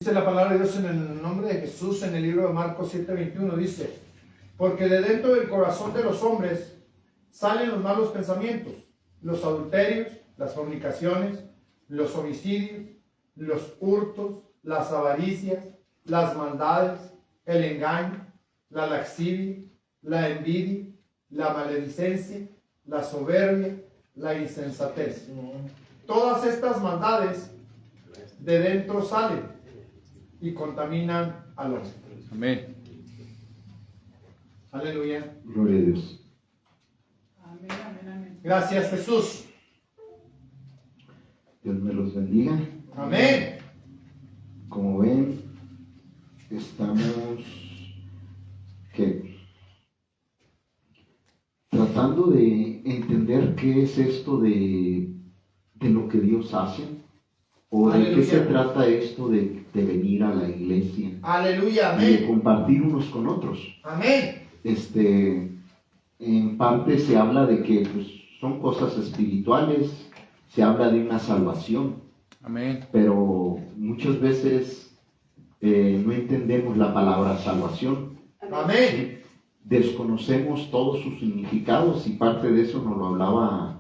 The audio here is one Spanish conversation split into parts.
Dice la palabra de Dios en el nombre de Jesús en el libro de Marcos 7:21, dice: porque de dentro del corazón de los hombres salen los malos pensamientos, los adulterios, las fornicaciones, los homicidios, los hurtos, las avaricias, las maldades, el engaño, la lascivia, la envidia, la maledicencia, la soberbia, la insensatez. Todas estas maldades de dentro salen y contaminan al hombre. Amén. Aleluya. Gloria a Dios. Amén, amén, amén. Gracias, Jesús. Dios me los bendiga. Amén. Como ven, estamos tratando de entender qué es esto de lo que Dios hace, o de Aleluya. qué se trata esto de venir a la iglesia Aleluya. y de Amén. compartir unos con otros. Amén. En parte se habla de que pues, son cosas espirituales, se habla de una salvación, Amén. pero muchas veces no entendemos la palabra salvación, Amén. desconocemos todos sus significados, y parte de eso nos lo hablaba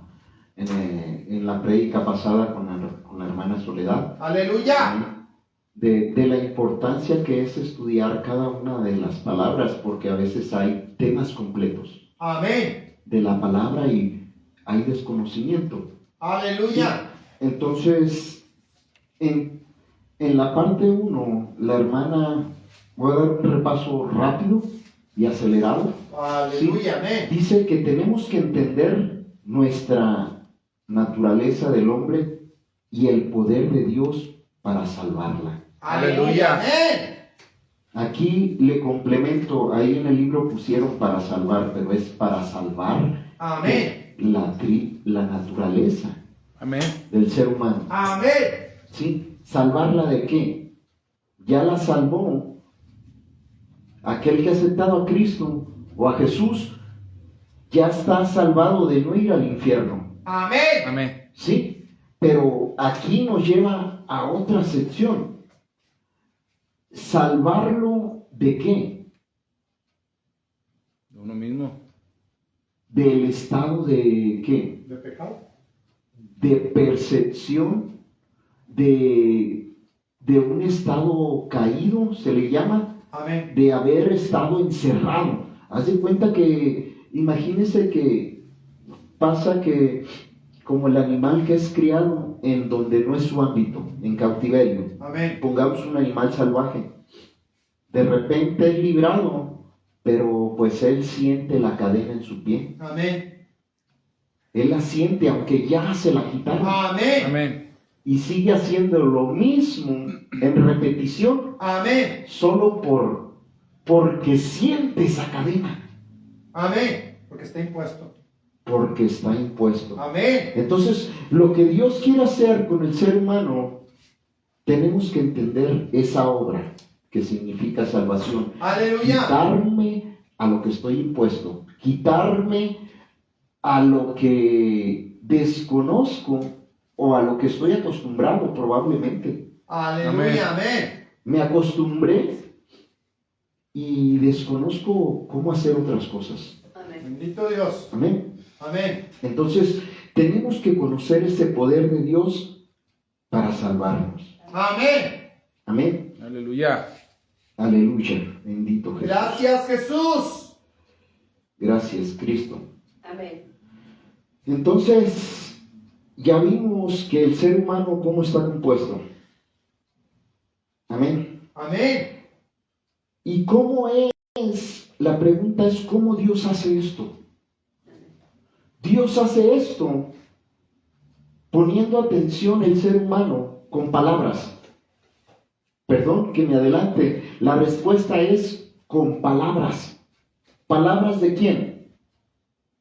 en la prédica pasada con la hermana Soledad, Aleluya. de la importancia que es estudiar cada una de las palabras, porque a veces hay temas completos Amén. de la palabra y hay desconocimiento. Aleluya. Entonces, en la parte 1, la hermana, voy a dar un repaso rápido y acelerado. Aleluya. Amén. Dice que tenemos que entender nuestra naturaleza del hombre y el poder de Dios para salvarla. Aleluya. Amén. Aquí le complemento, ahí en el libro pusieron para salvar, pero es para salvar Amén. la naturaleza Amén. del ser humano. Amén. ¿Sí? ¿Salvarla de qué? Ya la salvó aquel que ha aceptado a Cristo o a Jesús, ya está salvado de no ir al infierno. Amén. Amén. ¿Sí? Pero aquí nos lleva a otra sección. ¿Salvarlo de qué? De uno mismo. Del estado de ¿qué? ¿De pecado? De percepción, de un estado caído, se le llama, Amén. de haber estado encerrado. Haz de cuenta que, imagínese que pasa que como el animal que es criado en donde no es su ámbito, en cautiverio, Amén. pongamos un animal salvaje, de repente es librado, pero pues él siente la cadena en su pie, Amén. él la siente aunque ya se la quitaron, Amén. Amén. y sigue haciendo lo mismo en repetición, Amén. solo porque siente esa cadena, Amén. Porque está impuesto. porque está impuesto. Amén. Entonces, lo que Dios quiere hacer con el ser humano, tenemos que entender esa obra que significa salvación. Aleluya. Quitarme a lo que estoy impuesto, quitarme a lo que desconozco o a lo que estoy acostumbrado probablemente. Aleluya. Amén. Me acostumbré y desconozco cómo hacer otras cosas. Bendito Dios. Amén. Amén. Entonces, tenemos que conocer ese poder de Dios para salvarnos. Amén. Amén. Aleluya. Aleluya. Bendito Jesús. Gracias, Jesús. Gracias, Cristo. Amén. Entonces, ya vimos que el ser humano, ¿cómo está compuesto? Amén. Amén. ¿Y cómo es? La pregunta es, ¿cómo Dios hace esto? Dios hace esto poniendo atención el ser humano con palabras. Perdón que me adelante. La respuesta es con palabras. ¿Palabras de quién?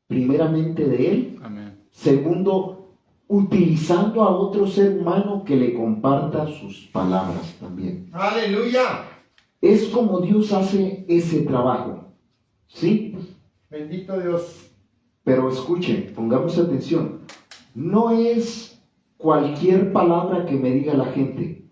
Primeramente de Él. Amén. Segundo, utilizando a otro ser humano que le comparta sus palabras también. Aleluya. Es como Dios hace ese trabajo. ¿Sí? Bendito Dios. Pero escuchen, pongamos atención. No es cualquier palabra que me diga la gente,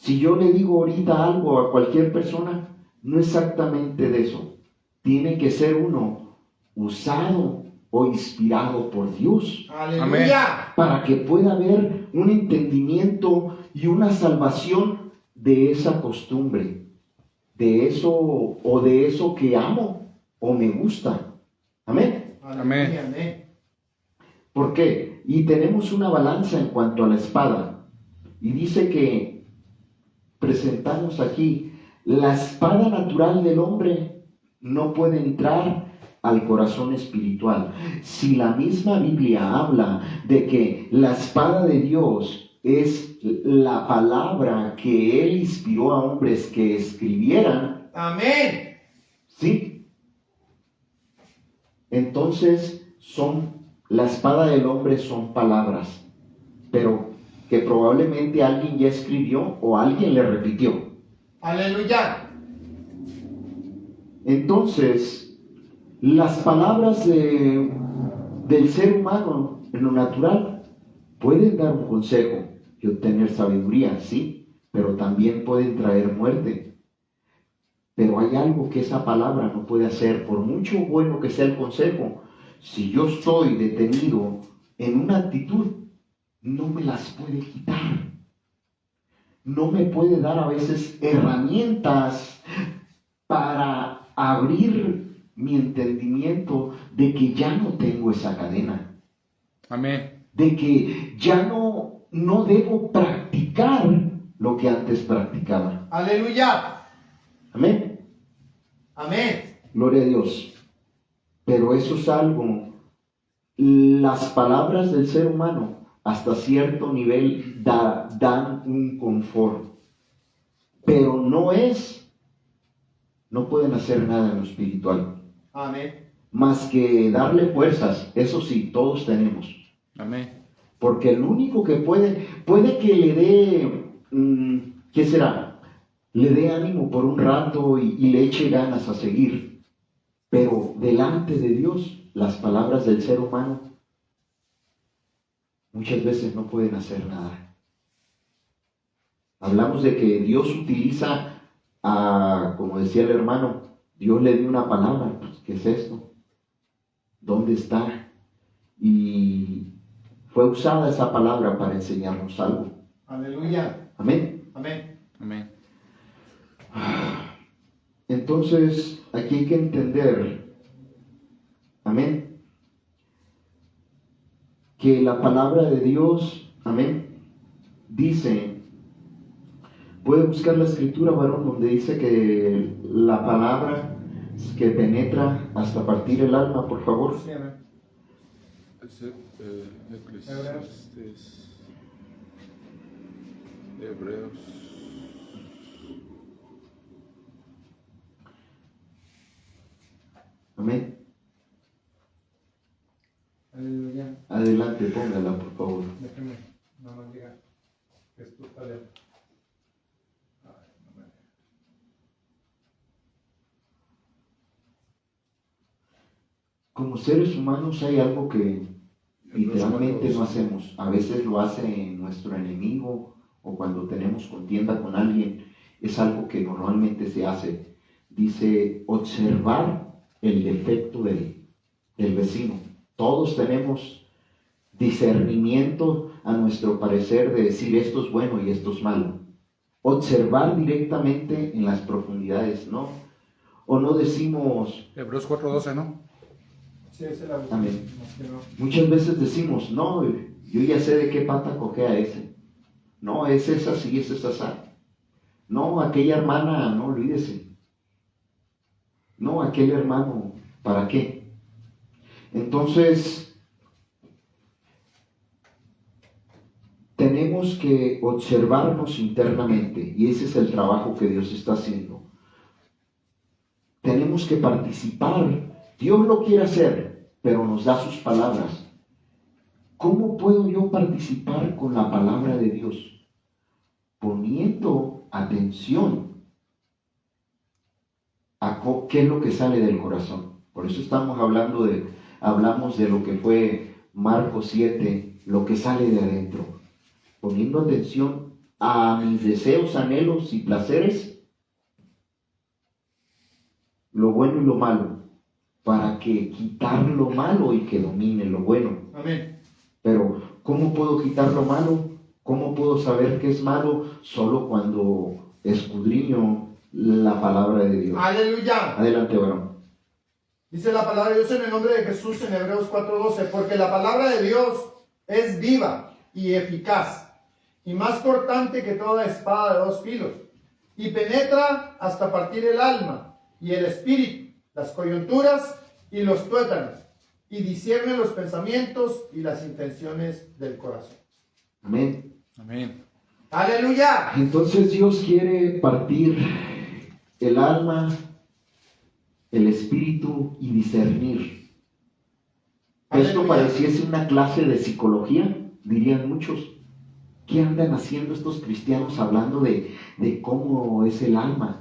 Si yo le digo ahorita algo a cualquier persona, no exactamente de eso. Tiene que ser uno usado o inspirado por Dios Aleluya. para que pueda haber un entendimiento y una salvación de esa costumbre, de eso que amo o me gusta. Amén. Aleluya. Amén. ¿Por qué? Y tenemos una balanza en cuanto a la espada. Y dice que presentamos aquí, la espada natural del hombre no puede entrar al corazón espiritual. Si la misma Biblia habla de que la espada de Dios es la palabra que Él inspiró a hombres que escribieran, Amén. ¿sí? Entonces la espada del hombre son palabras, pero que probablemente alguien ya escribió o alguien le repitió. Aleluya. Entonces, las palabras del ser humano en lo natural pueden dar un consejo y obtener sabiduría, sí, pero también pueden traer muerte. Pero hay algo que esa palabra no puede hacer, por mucho bueno que sea el consejo. Si yo estoy detenido en una actitud, no me las puede quitar. No me puede dar a veces herramientas para abrir mi entendimiento de que ya no tengo esa cadena. Amén. De que ya no debo practicar lo que antes practicaba. Aleluya. Amén. Amén. Gloria a Dios. Pero eso es algo, las palabras del ser humano hasta cierto nivel dan un confort, pero no pueden hacer nada en lo espiritual, Amén. más que darle fuerzas. Eso sí, todos tenemos. Amén. Porque el único que puede que le dé, ¿qué será? Le dé ánimo por un rato y le eche ganas a seguir. Pero delante de Dios, las palabras del ser humano muchas veces no pueden hacer nada. Hablamos de que Dios utiliza como decía el hermano, Dios le dio una palabra. Pues, ¿qué es esto? ¿Dónde está? Y fue usada esa palabra para enseñarnos algo. Aleluya. Amén. Amén. Amén. Entonces, aquí hay que entender, amén, que la palabra de Dios, amén, dice, puede buscar la escritura, varón, donde dice que la palabra que penetra hasta partir el alma, por favor. Sí, amén. Hebreos. Amén. Aleluya. Adelante, póngala, por favor. Déjeme, no me diga que esto está lejos. Como seres humanos hay algo que literalmente no hacemos. A veces lo hace nuestro enemigo o cuando tenemos contienda con alguien. Es algo que normalmente se hace. Dice, observar el defecto del vecino. Todos tenemos discernimiento a nuestro parecer de decir esto es bueno y esto es malo. Observar directamente en las profundidades, ¿no? O no decimos... Hebreos 4:12, ¿no? Sí, esa es la busca. Amén. No. Muchas veces decimos, no, yo ya sé de qué pata cojea ese. No, es esa sí, es esa así. No, aquella hermana, no olvídese. No, aquel hermano, ¿para qué? Entonces, tenemos que observarnos internamente y ese es el trabajo que Dios está haciendo. Tenemos que participar. Dios lo quiere hacer, pero nos da sus palabras. ¿Cómo puedo yo participar con la palabra de Dios? Poniendo atención a qué es lo que sale del corazón. Por eso hablamos de lo que fue Marcos 7, lo que sale de adentro. Poniendo atención a mis deseos, anhelos y placeres lo bueno y lo malo, para que quitar lo malo y que domine lo bueno. Amén. Pero, ¿cómo puedo quitar lo malo? ¿Cómo puedo saber qué es malo? Solo cuando escudriño la palabra de Dios. Aleluya. Adelante, varón. Dice la palabra de Dios en el nombre de Jesús en Hebreos 4:12, porque la palabra de Dios es viva y eficaz, y más cortante que toda espada de 2 filos, y penetra hasta partir el alma y el espíritu, las coyunturas y los tuétanos, y discierne los pensamientos y las intenciones del corazón. Amén. Amén. Aleluya. Entonces Dios quiere partir el alma, el espíritu y discernir. Esto Aleluya. pareciese una clase de psicología, dirían muchos. ¿Qué andan haciendo estos cristianos hablando de cómo es el alma?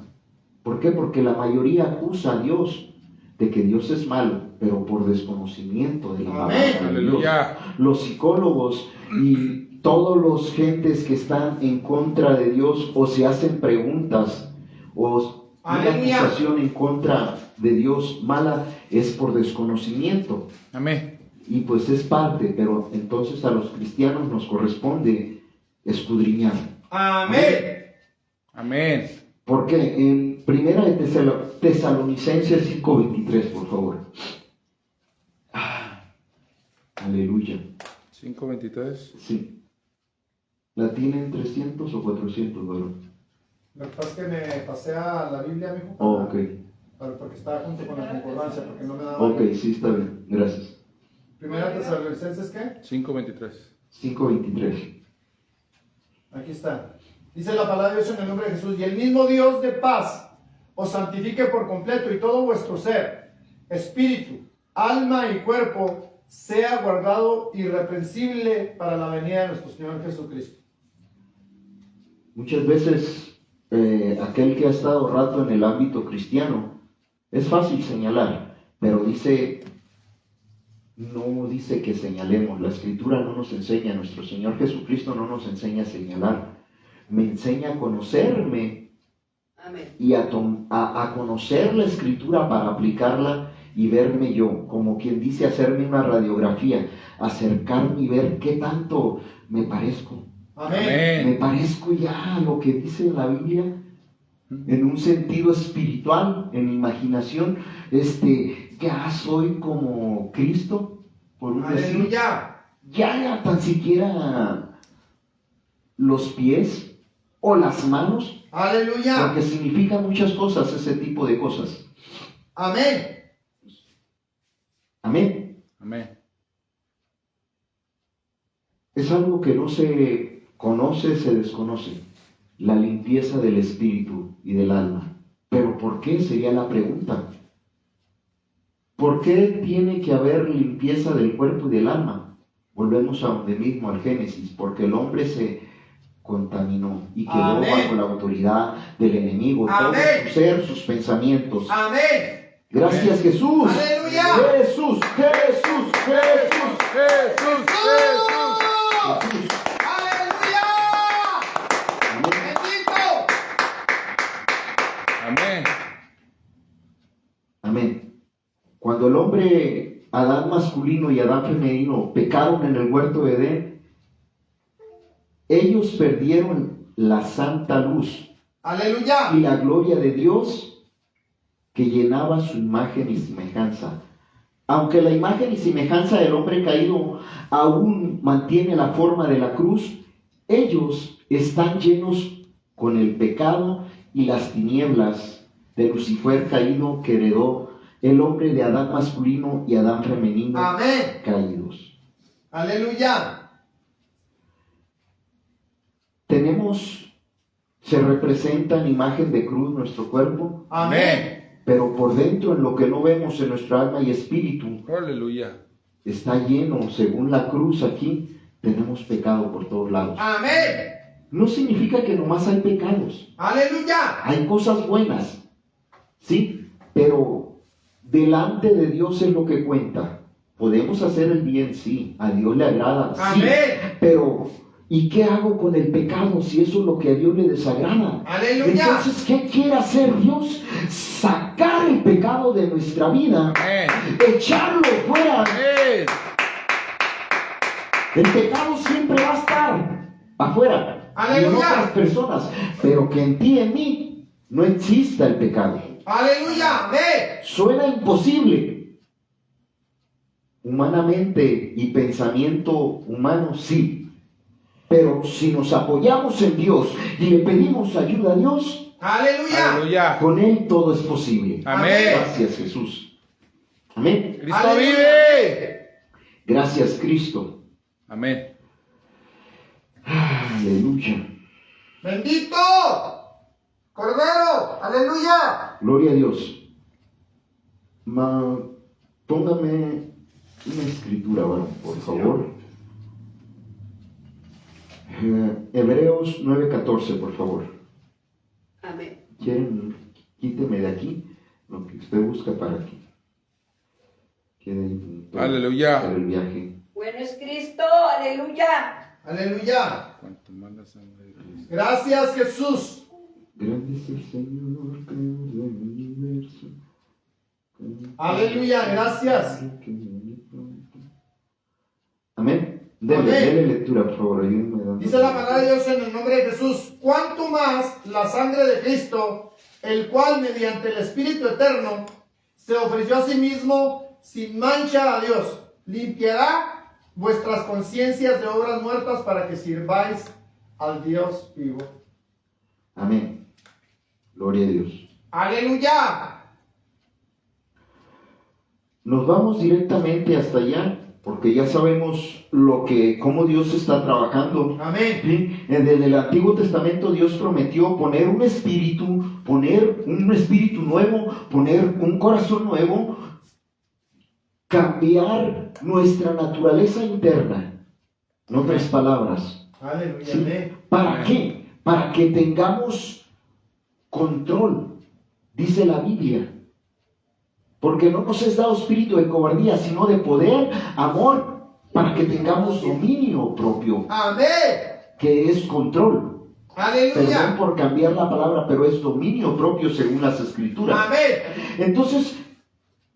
¿Por qué? Porque la mayoría acusa a Dios de que Dios es malo, pero por desconocimiento de la palabra de Dios. Aleluya. Los psicólogos y todos los gentes que están en contra de Dios o se hacen preguntas o una Aleluya. acusación en contra de Dios mala es por desconocimiento. Amén. Y pues es parte, pero entonces a los cristianos nos corresponde escudriñar. Amén. Amén. ¿Por qué? En primera de Tesalonicenses 5:23, por favor. Aleluya. 5:23. Sí. ¿La tienen 300 o 400, varón? Lo que pasa es que me pasé a la Biblia, mijo, Oh, ok. porque estaba junto con la concordancia, porque no me daba. Ok, sí, está bien. Gracias. Primera Tesalonicenses, ¿qué? 5:23. 5:23. Aquí está. Dice la palabra de Dios en el nombre de Jesús. Y el mismo Dios de paz os santifique por completo y todo vuestro ser, espíritu, alma y cuerpo sea guardado irreprensible para la venida de nuestro Señor Jesucristo. Muchas veces aquel que ha estado rato en el ámbito cristiano, es fácil señalar, pero no dice que señalemos. La Escritura no nos enseña, nuestro Señor Jesucristo no nos enseña a señalar. Me enseña a conocerme. Amén. Y a conocer la Escritura para aplicarla y verme yo, como quien dice, hacerme una radiografía, acercarme y ver qué tanto me parezco. Amén. Me parezco ya a lo que dice la Biblia, en un sentido espiritual, en imaginación, ya soy como Cristo, por un decir, Aleluya. ya tan siquiera los pies o las manos, Aleluya. porque significa muchas cosas ese tipo de cosas. Amén. Amén. Amén. Es algo que no se conoce, se desconoce. La limpieza del espíritu y del alma. ¿Pero por qué? Sería la pregunta. ¿Por qué tiene que haber limpieza del cuerpo y del alma? Volvemos a donde mismo, al Génesis. Porque el hombre se contaminó y quedó Amén. bajo la autoridad del enemigo. Todo Amén. su ser, sus pensamientos. Amén. Gracias, Jesús. Aleluya. Jesús, Jesús, Jesús. Jesús. Jesús. Jesús. Aleluya. Amén. Bendito. Amén. Amén. Cuando el hombre, Adán masculino y Adán femenino, pecaron en el huerto de Edén, ellos perdieron la santa luz Aleluya. y la gloria de Dios que llenaba su imagen y semejanza. Aunque la imagen y semejanza del hombre caído aún mantiene la forma de la cruz, ellos están llenos con el pecado y las tinieblas de Lucifer caído que heredó el hombre de Adán masculino y Adán femenino Amén. caídos. Aleluya. Se representa en imagen de cruz nuestro cuerpo, Amén. pero por dentro, en lo que no vemos en nuestra alma y espíritu, Aleluya. está lleno, según la cruz aquí, tenemos pecado por todos lados. Amén. No significa que nomás hay pecados, Aleluya. hay cosas buenas, ¿sí? Pero delante de Dios es lo que cuenta. Podemos hacer el bien, sí, a Dios le agrada, sí, Amén. pero ¿Y qué hago con el pecado si eso es lo que a Dios le desagrada? Aleluya. Entonces, ¿qué quiere hacer Dios? Sacar el pecado de nuestra vida, Amén. echarlo fuera. Amén. El pecado siempre va a estar afuera, y en Aleluya. otras personas, pero que en ti y en mí no exista el pecado. Aleluya. Amén. Suena imposible. Humanamente y pensamiento humano, sí. Pero si nos apoyamos en Dios y le pedimos ayuda a Dios, Aleluya. Aleluya. con Él todo es posible. Amén. Gracias, Jesús. Amén. Cristo Aleluya. vive. Gracias, Cristo. Amén. Aleluya. Bendito. Cordero. Aleluya. Gloria a Dios. Póngame una escritura, varón, por favor. Hebreos 9:14, por favor. Amén. ¿Quieren? Quíteme de aquí lo que usted busca para que quede ahí. Aleluya. Para el viaje. Bueno es Cristo, aleluya. Aleluya. Cuanto más la sangre de Cristo. Gracias, Jesús. Grande es el Señor, creador del universo. Aleluya, gracias. Amén. Dele, Amén. dele lectura, por favor. Ayúdenme dando. Dice la palabra de Dios en el nombre de Jesús. Cuanto más la sangre de Cristo, el cual mediante el Espíritu Eterno se ofreció a sí mismo sin mancha a Dios, limpiará vuestras conciencias de obras muertas para que sirváis al Dios vivo. Amén. Gloria a Dios. Aleluya. Nos vamos directamente hasta allá, porque ya sabemos cómo Dios está trabajando. Amén. ¿Sí? Desde el Antiguo Testamento Dios prometió poner un espíritu nuevo, poner un corazón nuevo, cambiar nuestra naturaleza interna. En otras palabras, Aleluya. ¿sí? Amén. ¿Para qué? Para que tengamos control, dice la Biblia. Porque no nos es dado espíritu de cobardía, sino de poder, amor, para que tengamos dominio propio, Amén. que es control. Perdón Aleluya. por cambiar la palabra, pero es dominio propio según las Escrituras. Amén. Entonces,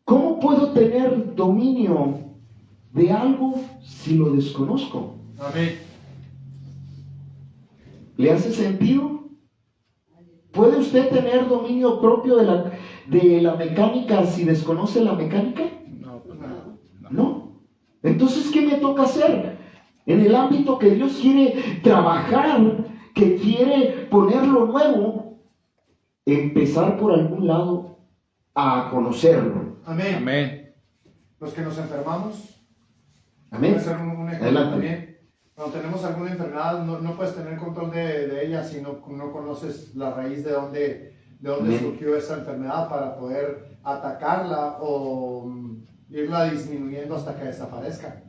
¿cómo puedo tener dominio de algo si lo desconozco? Amén. ¿Le hace sentido? ¿Puede usted tener dominio propio de la mecánica si desconoce la mecánica? No, pues no. No. Entonces, ¿qué me toca hacer? En el ámbito que Dios quiere trabajar, que quiere ponerlo nuevo, empezar por algún lado a conocerlo. Amén. Amén. Los que nos enfermamos, Amén. puede ser un ejemplo Adelante. también. Cuando tenemos alguna enfermedad, no puedes tener control de ella si no conoces la raíz de dónde Amén. surgió esa enfermedad para poder atacarla o irla disminuyendo hasta que desaparezca.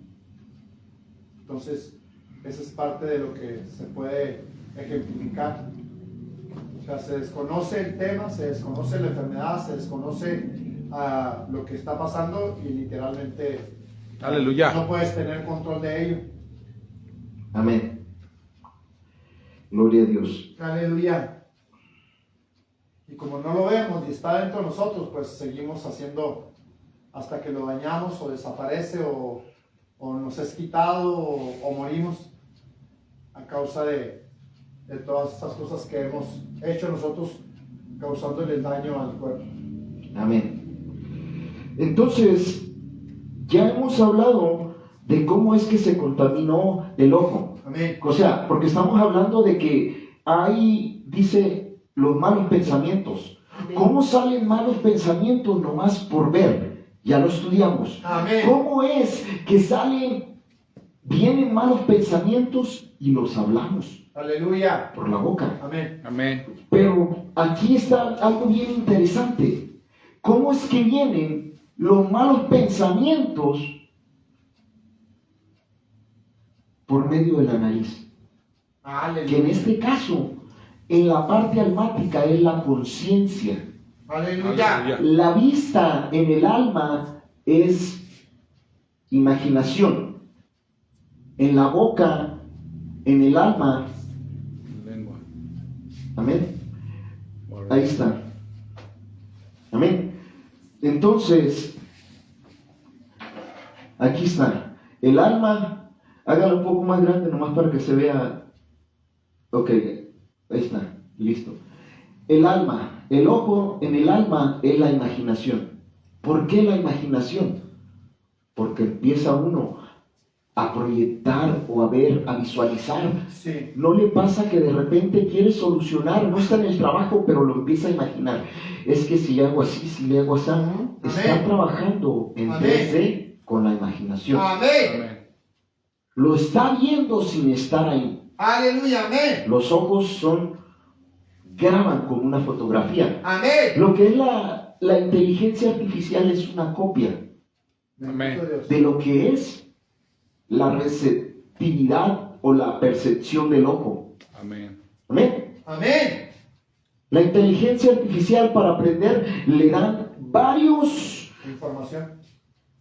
Entonces, esa es parte de lo que se puede ejemplificar. O sea, se desconoce el tema, se desconoce la enfermedad, se desconoce lo que está pasando y literalmente Aleluya. no puedes tener control de ello. Amén. Gloria a Dios. Aleluya. Y como no lo vemos y está dentro de nosotros, pues seguimos haciendo hasta que lo dañamos o desaparece o nos es quitado o morimos a causa de todas estas cosas que hemos hecho nosotros causándole daño al cuerpo. Amén. Entonces, ya hemos hablado de cómo es que se contaminó el ojo. Amén. O sea, porque estamos hablando de que hay, dice, los malos pensamientos. ¿Cómo salen malos pensamientos nomás por ver? Ya lo estudiamos. Amén. ¿Cómo es que vienen malos pensamientos y los hablamos Aleluya. por la boca? Amén. Amén. Pero aquí está algo bien interesante. ¿Cómo es que vienen los malos pensamientos? Por medio de la nariz. Aleluya. Que en este caso, en la parte almática es la conciencia. Aleluya. Aleluya. La vista en el alma es imaginación. En la boca en el alma. Lengua. Amén. Ahí está. Amén. Entonces, aquí está. El alma, hágalo un poco más grande nomás para que se vea. Ok, ahí está, listo. El alma, el ojo en el alma es la imaginación. ¿Por qué la imaginación? Porque empieza uno a proyectar o a ver, a visualizar. Sí. ¿No le pasa que de repente quiere solucionar? No está en el trabajo, pero lo empieza a imaginar. Es que si le hago así, si le hago así, está Amén. trabajando en Amén. 3D con la imaginación. Amén. Amén. Lo está viendo sin estar ahí. Aleluya. Amén. Los ojos graban con una fotografía. Amén. Lo que es la inteligencia artificial es una copia Amén. Bendito Dios. de lo que es la receptividad o la percepción del ojo. Amén. Amén. Amén. La inteligencia artificial para aprender le dan Información.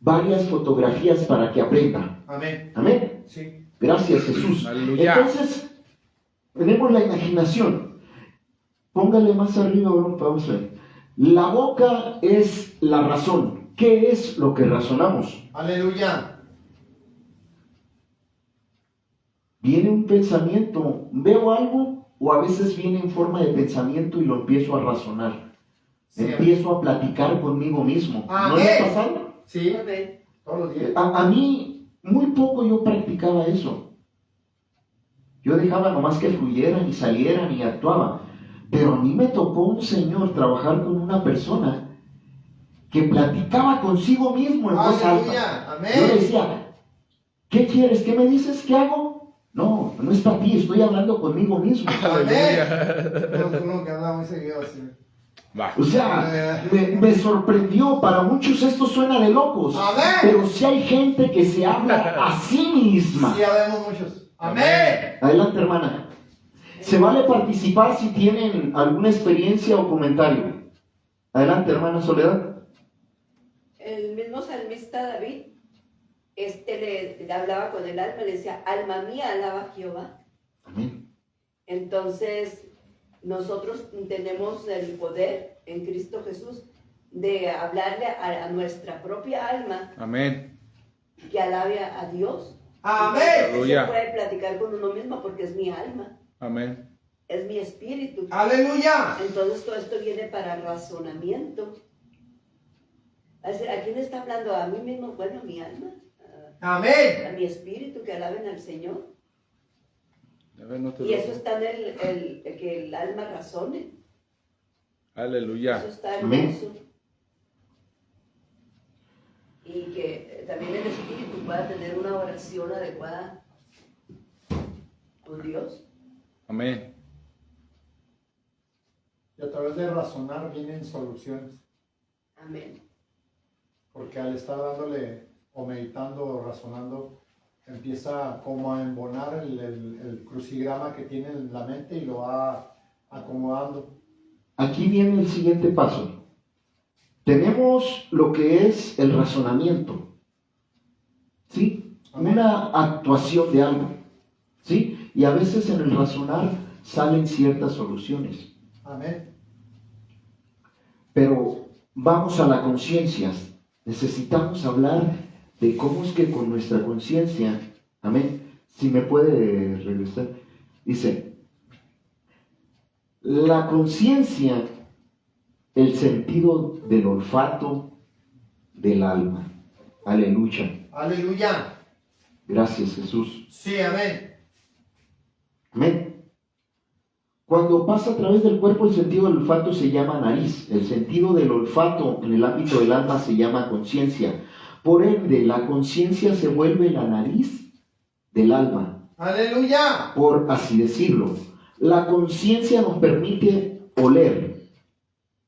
varias fotografías para que aprenda. Amén. Amén. Sí. Gracias, Jesús. Aleluya. Entonces, tenemos la imaginación. Póngale más arriba, vamos a ver. La boca es la razón. ¿Qué es lo que razonamos? Aleluya. Viene un pensamiento, veo algo, o a veces viene en forma de pensamiento y lo empiezo a razonar. Sí. Empiezo a platicar conmigo mismo. ¿No Amén. le ha pasado? Sí. Amén. Todos los días. A mí, muy poco yo practicaba eso. Yo dejaba nomás que fluyeran y salieran y actuaba. Pero a mí me tocó un señor trabajar con una persona que platicaba consigo mismo en voz alta. Aleluya. Yo le Amén. decía, ¿qué quieres? ¿Qué me dices? ¿Qué hago? No, no es para ti, estoy hablando conmigo mismo. Amén. Uno que anda muy seguido así. Va. O sea, me sorprendió. Para muchos esto suena de locos. Amén. Pero si hay gente que se habla a sí misma. Sí, ya vemos muchos. Amén. Adelante, hermana. Se vale participar si tienen alguna experiencia o comentario. Adelante, hermana Soledad. El mismo salmista David, le hablaba con el alma, le decía, alma mía, alaba a Jehová. Amén. Entonces, nosotros tenemos el poder en Cristo Jesús de hablarle a nuestra propia alma Amén. que alabe a Dios. Amén. Se Aleluya. puede platicar con uno mismo porque es mi alma, Amén. es mi espíritu. Aleluya. Entonces todo esto viene para razonamiento. ¿A quién está hablando? ¿A mí mismo? Bueno, mi alma. A Amén. mi espíritu, que alaben al Señor. A ver, no te Y eso lo- está en que el alma razone. Aleluya. Eso está Amén. hermoso. Y que también el espíritu pueda tener una oración adecuada con Dios. Amén. Y a través de razonar vienen soluciones. Amén. Porque al estar dándole o meditando o razonando, empieza como a embonar el crucigrama que tiene en la mente y lo va acomodando. Aquí viene el siguiente paso. Tenemos lo que es el razonamiento. ¿Sí? Amén. Una actuación de algo. ¿Sí? Y a veces en el razonar salen ciertas soluciones. Amén. Pero vamos a la conciencia. Necesitamos hablar de cómo es que con nuestra conciencia, amén, si me puede regresar, dice, la conciencia, el sentido del olfato del alma. Aleluya. Aleluya. Gracias, Jesús. Sí, amén. Amén. Cuando pasa a través del cuerpo, el sentido del olfato se llama nariz. El sentido del olfato en el ámbito del alma se llama conciencia. Por ende, la conciencia se vuelve la nariz del alma, Aleluya. por así decirlo. La conciencia nos permite oler,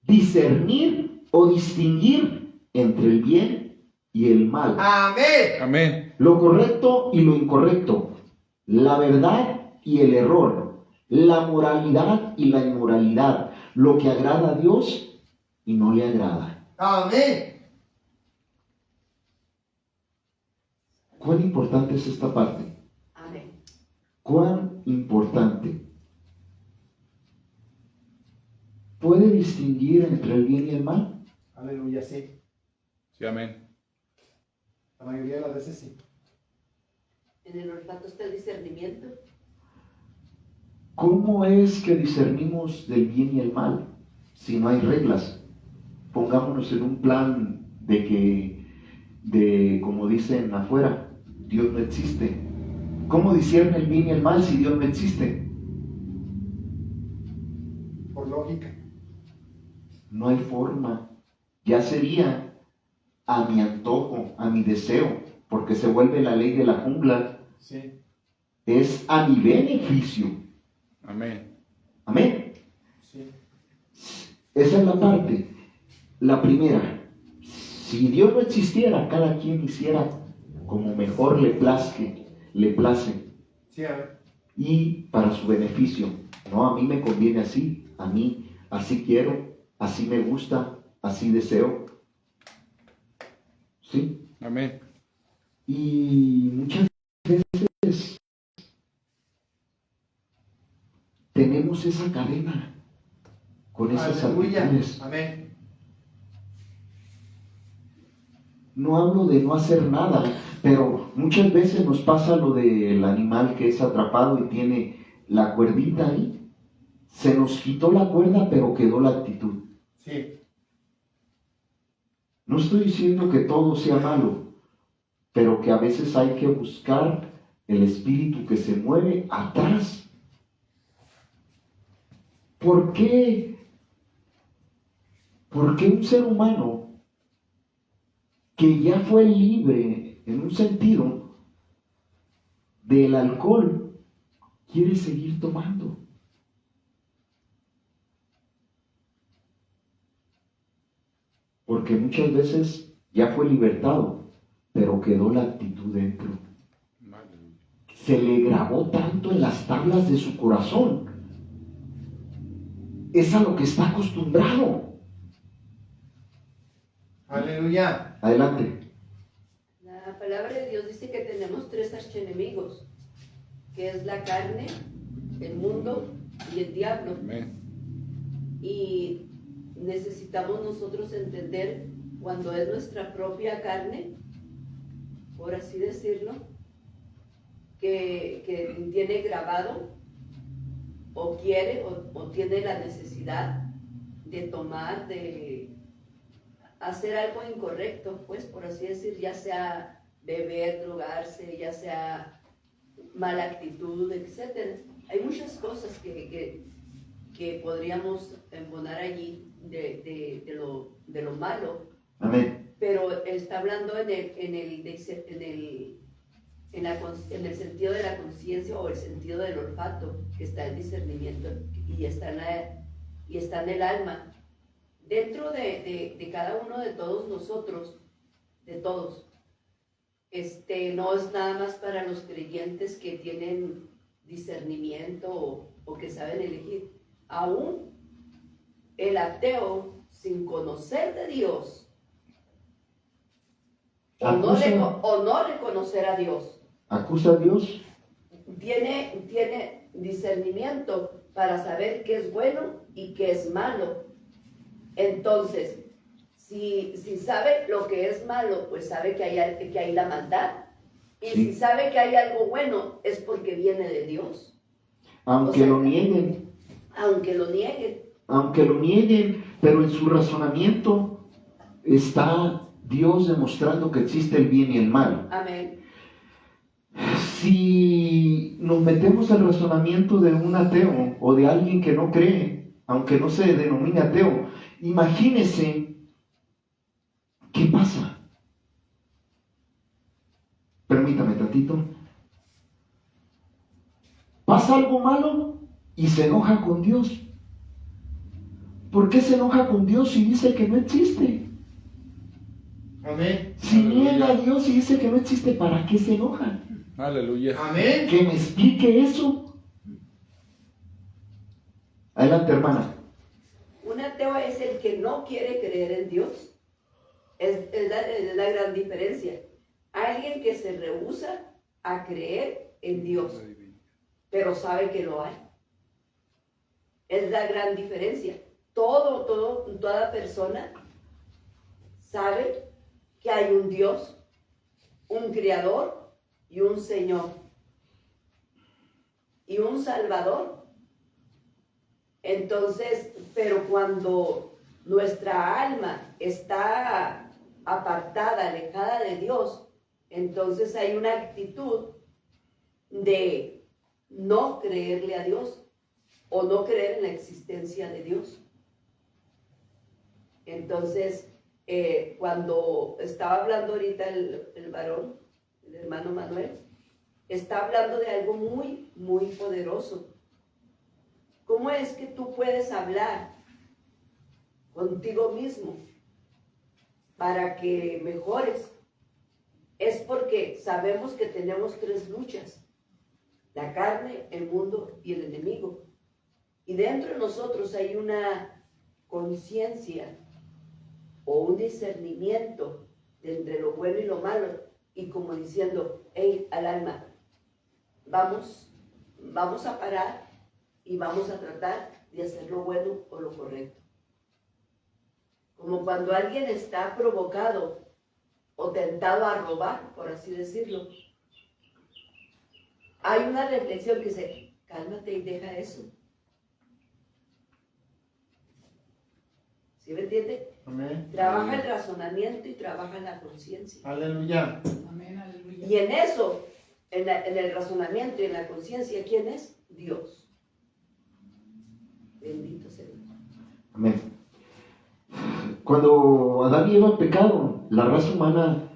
discernir o distinguir entre el bien y el mal, Amén. Amén. lo correcto y lo incorrecto, la verdad y el error, la moralidad y la inmoralidad, lo que agrada a Dios y no le agrada. Amén. ¿Cuán importante es esta parte? Amén. cuán importante. ¿Puede distinguir entre el bien y el mal? Aleluya, sí. Sí, amén. La mayoría de las veces sí. En el olfato está el discernimiento. ¿Cómo es que discernimos del bien y el mal si no hay reglas? Pongámonos en un plan de como dicen afuera, Dios no existe. ¿Cómo discierne el bien y el mal si Dios no existe? Por lógica. No hay forma. Ya sería a mi antojo, a mi deseo, porque se vuelve la ley de la jungla. Sí. Es a mi beneficio. Amén. Amén. Sí. Esa es la parte. La primera. Si Dios no existiera, cada quien hiciera como mejor le place. Sí, amén. Y para su beneficio. No, a mí me conviene así, a mí así quiero, así me gusta, así deseo. ¿Sí? Amén. Y muchas veces tenemos esa cadena con esas Aleluya. actitudes. Amén. No hablo de no hacer nada, pero muchas veces nos pasa lo del animal que es atrapado y tiene la cuerdita ahí. Se nos quitó la cuerda, pero quedó la actitud. Sí. No estoy diciendo que todo sea malo, pero que a veces hay que buscar el espíritu que se mueve atrás. ¿Por qué? Porque un ser humano que ya fue libre en un sentido del alcohol quiere seguir tomando? Porque muchas veces ya fue libertado, pero quedó la actitud dentro. Se le grabó tanto en las tablas de su corazón. Es a lo que está acostumbrado. Aleluya. Adelante. La palabra de Dios dice que tenemos 3 archienemigos, que es la carne, el mundo y el diablo. Amén. Y necesitamos nosotros entender cuando es nuestra propia carne, por así decirlo, que tiene grabado o quiere o tiene la necesidad de tomar, de hacer algo incorrecto, pues por así decir, ya sea beber, drogarse, ya sea mala actitud, etc. Hay muchas cosas que podríamos poner allí de lo malo. Amén. Pero está hablando en el sentido de la conciencia o el sentido del olfato, que está el discernimiento y está en el alma. Dentro de cada uno de todos nosotros, de todos, no es nada más para los creyentes que tienen discernimiento o que saben elegir. Aún el ateo, sin conocer de Dios, o no reconocer a Dios, ¿Acusa a Dios? tiene discernimiento para saber qué es bueno y qué es malo. Entonces, si sabe lo que es malo, pues sabe que hay la maldad. Y Sí. si sabe que hay algo bueno, es porque viene de Dios. Aunque O sea, lo nieguen. Aunque lo nieguen. Aunque lo nieguen, pero en su razonamiento está Dios demostrando que existe el bien y el mal. Amén. Si nos metemos al razonamiento de un ateo o de alguien que no cree, aunque no se denomine ateo, imagínese qué pasa. Permítame tantito. Pasa algo malo y se enoja con Dios. ¿Por qué se enoja con Dios si dice que no existe? Amén. Si niega a Dios y dice que no existe, ¿para qué se enoja? Aleluya. Amén. Que me explique eso. Adelante, hermana. Un ateo es el que no quiere creer en Dios. Es la gran diferencia. Alguien que se rehúsa a creer en Dios. pero sabe que lo hay. Es la gran diferencia. Toda persona sabe que hay un Dios, un Creador y un Señor y un Salvador. Entonces, pero cuando nuestra alma está apartada, alejada de Dios, entonces hay una actitud de no creerle a Dios o no creer en la existencia de Dios. Entonces, cuando estaba hablando ahorita el varón, el hermano Manuel, está hablando de algo muy, muy poderoso. ¿Cómo es que tú puedes hablar contigo mismo para que mejores? Es porque sabemos que tenemos 3 luchas: la carne, el mundo y el enemigo. Y dentro de nosotros hay una conciencia o un discernimiento entre lo bueno y lo malo, y como diciendo, hey, al alma, vamos a parar y vamos a tratar de hacer lo bueno o lo correcto. Como cuando alguien está provocado o tentado a robar, por así decirlo, hay una reflexión que dice, cálmate y deja eso. ¿Sí me entiende? Amén. Trabaja el razonamiento y trabaja la conciencia. Aleluya. Amén, aleluya. Y en eso, en el razonamiento y en la conciencia, ¿quién es? Dios. Bendito sea Dios. Amén. Cuando Adán y Eva pecaron, la raza humana,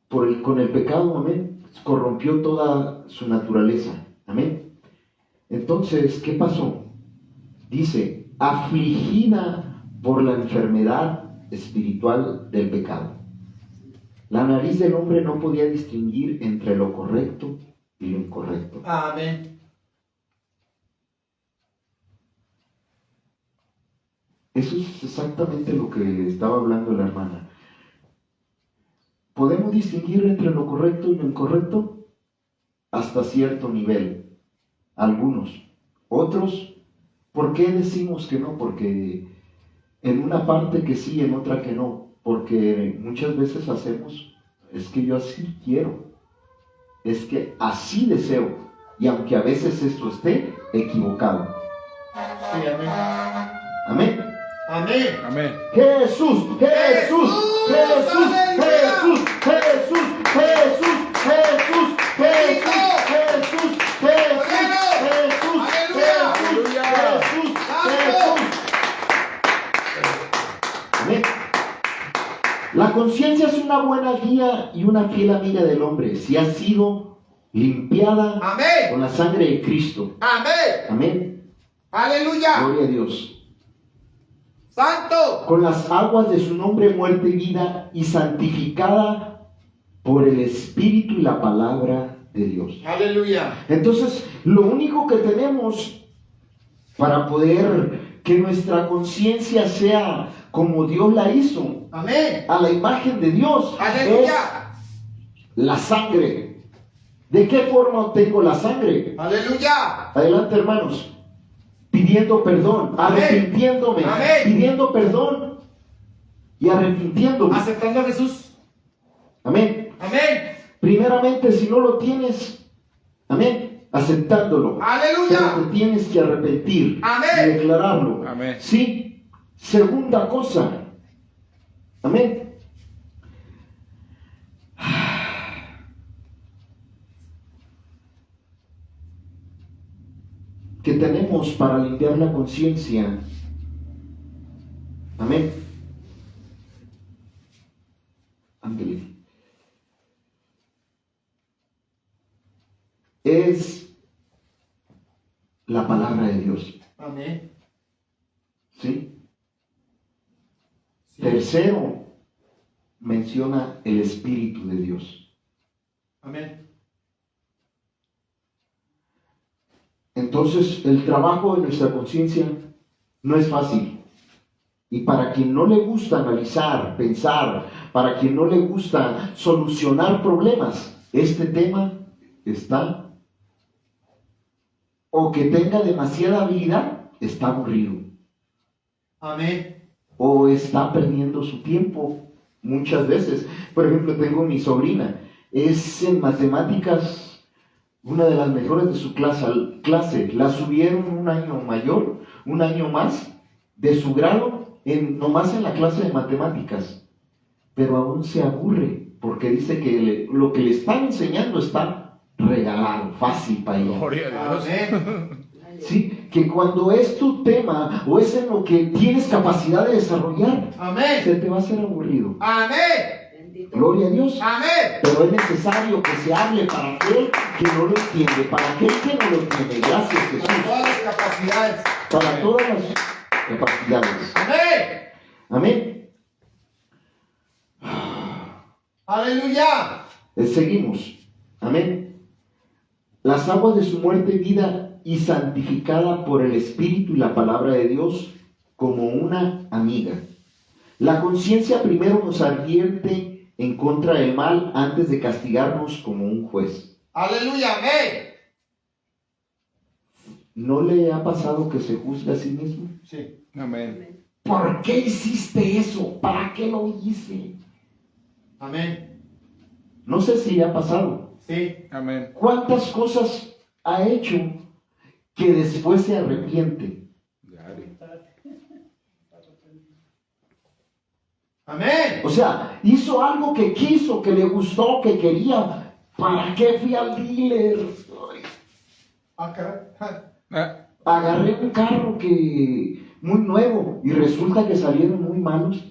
con el pecado, amén, corrompió toda su naturaleza. Amén. Entonces, ¿qué pasó? Dice, afligida por la enfermedad espiritual del pecado. La nariz del hombre no podía distinguir entre lo correcto y lo incorrecto. Amén. Eso es exactamente lo que estaba hablando la hermana. ¿Podemos distinguir entre lo correcto y lo incorrecto? Hasta cierto nivel. Algunos. Otros, ¿por qué decimos que no? Porque en una parte que sí, en otra que no. Porque muchas veces hacemos, es que yo así quiero, es que así deseo. Y aunque a veces esto esté equivocado. Sí, amén. Amén. Amén. Amén. Jesús, Jesús, Jesús, Jesús, Jesús, Jesús, Jesús, Jesús, Jesús, Jesús, Jesús, Jesús. Amén. La conciencia es una buena guía y una fiel amiga del hombre si ha sido limpiada Amén. con la sangre de Cristo. Amén. Amén. Aleluya. Gloria a Dios. Santo. Con las aguas de su nombre, muerte y vida, y santificada por el Espíritu y la palabra de Dios. Aleluya. Entonces, lo único que tenemos para poder que nuestra conciencia sea como Dios la hizo, Amén. a la imagen de Dios, Aleluya. es la sangre. ¿De qué forma obtengo la sangre? Aleluya. Adelante, hermanos. Pidiendo perdón, Amén. arrepintiéndome, Amén. pidiendo perdón y arrepintiéndome. Aceptando a Jesús. Amén. Amén. Primeramente, si no lo tienes, amén, aceptándolo. Aleluya. Pero te tienes que arrepentir Amén. y declararlo. Amén. Sí. Segunda cosa, amén. Que tenemos para limpiar la conciencia. Amén. Ángel. Es la palabra de Dios. Amén. ¿Sí? Sí. Tercero, menciona el Espíritu de Dios. Amén. Entonces, el trabajo de nuestra conciencia no es fácil. Y para quien no le gusta analizar, pensar, para quien no le gusta solucionar problemas, este tema está o que tenga demasiada habilidad está aburrido. Amén. O está perdiendo su tiempo muchas veces. Por ejemplo, tengo mi sobrina, es en matemáticas una de las mejores de su clase. La subieron un año mayor, un año más de su grado, nomás en la clase de matemáticas, pero aún se aburre porque dice que lo que le están enseñando está regalado, fácil para ella. Gloria a Dios. Amén. ¿Sí? Que cuando es tu tema o es en lo que tienes capacidad de desarrollar, se Amén. te va a hacer aburrido. Amén. Bendito. Gloria a Dios. Amén. Pero es necesario que se hable para aquel que no lo entiende, para aquel que no lo entiende. Gracias, Jesús. Con todas las capacidades. Para todas las capacidades. Amén. Amén. Aleluya. Seguimos. Amén. Las aguas de su muerte, vida y santificada por el Espíritu y la palabra de Dios como una amiga. La conciencia primero nos advierte en contra del mal antes de castigarnos como un juez. Aleluya. Amén. ¿No le ha pasado que se juzga a sí mismo? Sí. Amén. ¿Por qué hiciste eso? ¿Para qué lo hice? Amén. No sé si le ha pasado. Sí. Amén. ¿Cuántas cosas ha hecho que después se arrepiente? Diario. Amén. O sea, hizo algo que quiso, que le gustó, que quería. ¿Para qué fui al dealer? Ay, Ah, caray. agarré un carro muy nuevo y resulta que salieron muy malos.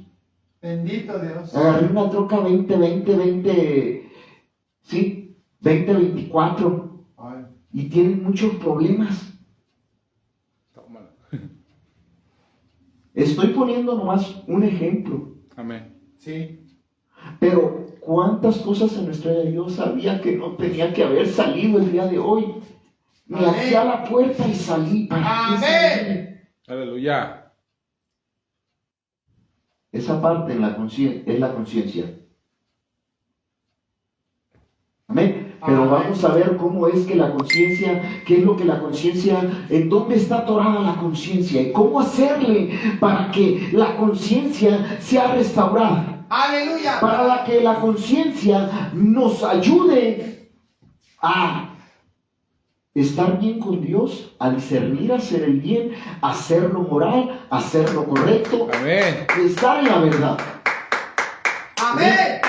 Bendito Dios. Agarré una troca 2024 Ay. y tienen muchos problemas. Tómala. Estoy poniendo nomás un ejemplo. Amén. Sí. Pero ¿cuántas cosas en nuestra vida yo sabía que no tenía que haber salido el día de hoy? Me Amén. hacía a la puerta y salí. ¿Para qué salí? Amén. Aleluya. Esa parte es la conciencia. Amén. Pero Amén. vamos a ver cómo es que la conciencia, qué es lo que la conciencia, en dónde está atorada la conciencia y cómo hacerle para que la conciencia sea restaurada. Aleluya. Para que la conciencia nos ayude a estar bien con Dios, a discernir, a hacer el bien, a hacer lo moral, a hacer lo correcto, Amén. estar en la verdad. Amén.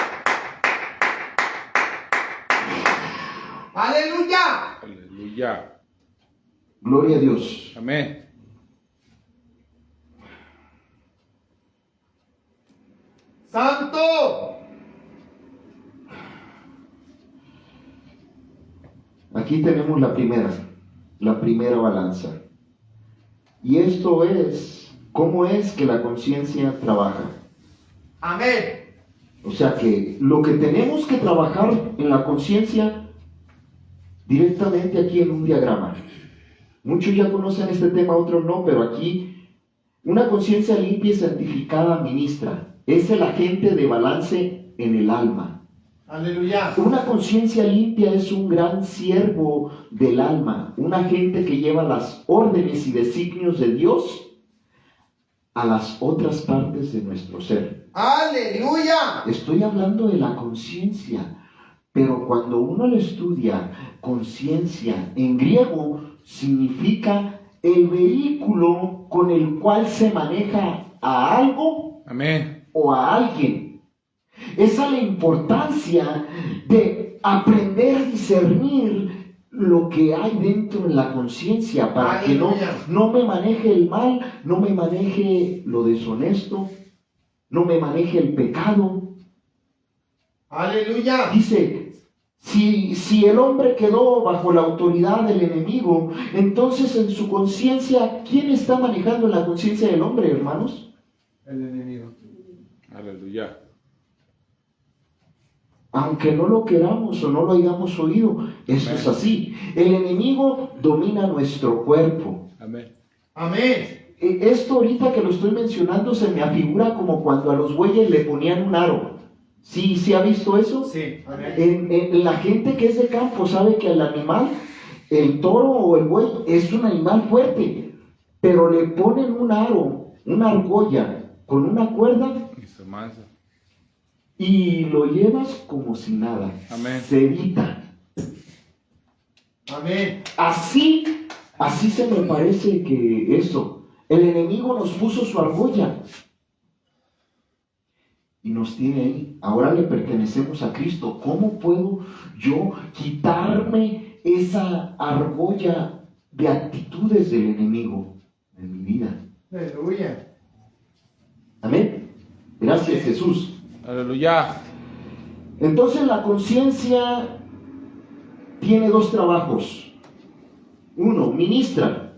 Aleluya. Aleluya. Gloria a Dios. Amén. Santo. Aquí tenemos la primera balanza. Y esto es, ¿cómo es que la conciencia trabaja? Amén. O sea que lo que tenemos que trabajar en la conciencia, directamente aquí en un diagrama. Muchos ya conocen este tema, otros no, pero aquí, una conciencia limpia y santificada ministra. Es el agente de balance en el alma. Aleluya. Una conciencia limpia es un gran siervo del alma, un agente que lleva las órdenes y designios de Dios a las otras partes de nuestro ser. Aleluya. Estoy hablando de la conciencia, pero cuando uno lo estudia, conciencia en griego significa el vehículo con el cual se maneja a algo Amén. o a alguien. Esa es la importancia de aprender a discernir lo que hay dentro de la conciencia para que no me maneje el mal, no me maneje lo deshonesto, no me maneje el pecado. Aleluya. Dice, si el hombre quedó bajo la autoridad del enemigo, entonces en su conciencia, ¿quién está manejando la conciencia del hombre, hermanos? El enemigo. Aleluya. Aunque no lo queramos o no lo hayamos oído, eso es así. El enemigo domina nuestro cuerpo. Amén. Amén. Esto ahorita que lo estoy mencionando se me afigura como cuando a los bueyes le ponían un aro. ¿Sí ha visto eso? Sí. Amén. La gente que es de campo sabe que al animal El toro o el buey es un animal fuerte, pero le ponen un aro, una argolla con una cuerda Y se mansa. y lo llevas como si nada. Amén. Se evita. Amén. Así se me parece que eso. El enemigo nos puso su argolla y nos tiene ahí. Ahora le pertenecemos a Cristo. ¿Cómo puedo yo quitarme esa argolla de actitudes del enemigo en mi vida? Aleluya. Amén. Gracias, Jesús. Aleluya. Entonces la conciencia tiene dos trabajos. Uno, ministra.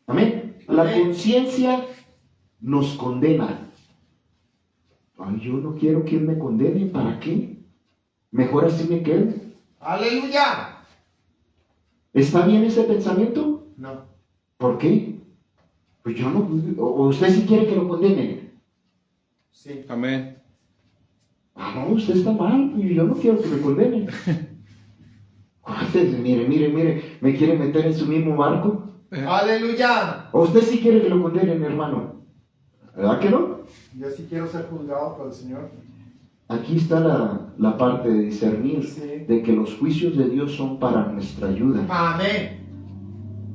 Amén. La Amén. conciencia nos condena. Ay, yo no quiero quien me condene. ¿Para qué? Mejor así me quedo. Aleluya. ¿Está bien ese pensamiento? No. ¿Por qué? Pues yo no. O usted sí quiere que lo condenen. Sí. Amén. Ah, no, usted está mal. Y yo no quiero que me condenen. Usted, mire, me quiere meter en su mismo barco. Aleluya. ¿O usted sí quiere que lo condenen, hermano? ¿Verdad que no? Yo sí quiero ser juzgado por el Señor. Aquí está la parte de discernir, Sí. de que los juicios de Dios son para nuestra ayuda. Amén.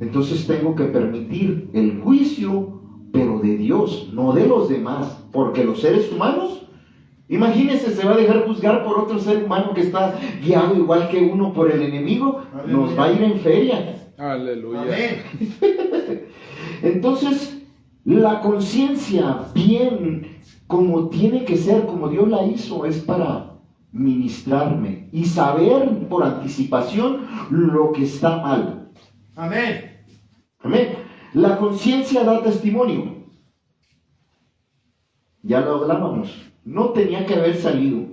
Entonces tengo que permitir el juicio, pero de Dios, no de los demás, porque los seres humanos, imagínense, se va a dejar juzgar por otro ser humano que está guiado igual que uno por el enemigo. Aleluya. Nos va a ir en feria. Aleluya. Amén. Entonces, la conciencia, bien como tiene que ser, como Dios la hizo, es para ministrarme y saber por anticipación lo que está mal. Amén. Amén. La conciencia da testimonio. Ya lo hablábamos. No tenía que haber salido.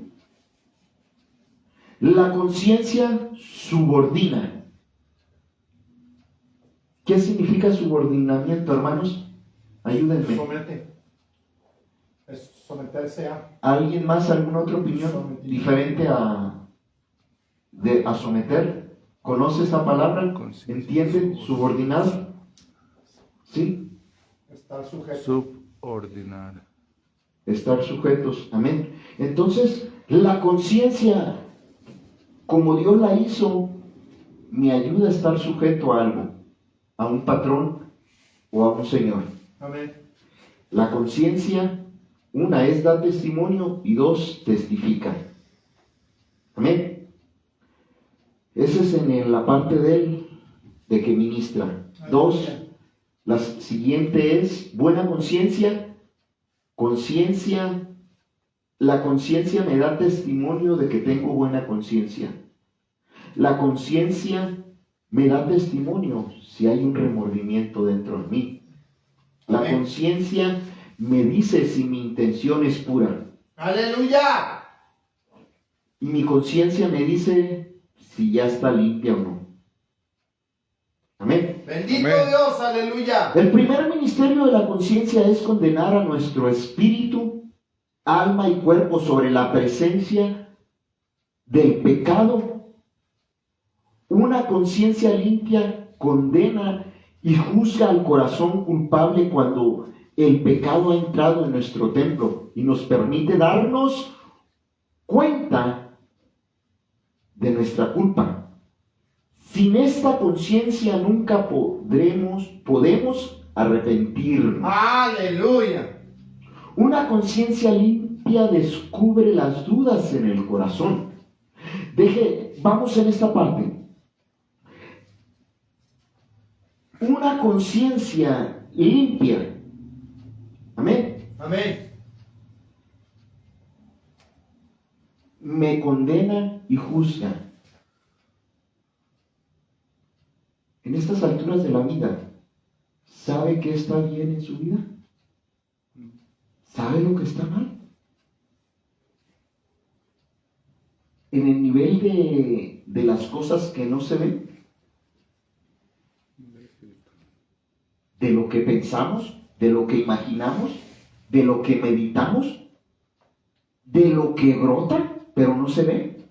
La conciencia subordina. ¿Qué significa subordinamiento, hermanos? Ayúdenme. Somete. Es someterse a. ¿Alguien más, alguna otra opinión Sometimiento. diferente a someter? ¿Conoce esa palabra? Conciencia. ¿Entiende? ¿Subordinado? ¿Sí? Estar sujeto. Subordinar. Estar sujetos. Amén. Entonces, la conciencia, como Dios la hizo, me ayuda a estar sujeto a algo, a un patrón o a un señor. Amén. La conciencia, una es dar testimonio y dos, testifica. Amén. Ese es en la parte de que ministra. Dos, la siguiente es buena conciencia. Conciencia, la conciencia me da testimonio de que tengo buena conciencia. La conciencia me da testimonio si hay un remordimiento dentro de mí. La Amén. conciencia me dice si mi intención es pura. Aleluya. Y mi conciencia me dice si ya está limpia o no. Amén. Bendito Amén. Dios. Aleluya. El primer ministerio de la conciencia es condenar a nuestro espíritu, alma y cuerpo sobre la presencia del pecado. Una conciencia limpia condena y juzga al corazón culpable cuando el pecado ha entrado en nuestro templo y nos permite darnos cuenta de nuestra culpa. Sin esta conciencia nunca podemos arrepentirnos. Aleluya. Una conciencia limpia descubre las dudas en el corazón. Vamos en esta parte. Una conciencia limpia. Amén. Amén. Me condena y juzga. En estas alturas de la vida, ¿sabe qué está bien en su vida? ¿Sabe lo que está mal? En el nivel de las cosas que no se ven, de lo que pensamos, de lo que imaginamos, de lo que meditamos, de lo que brota, pero no se ve.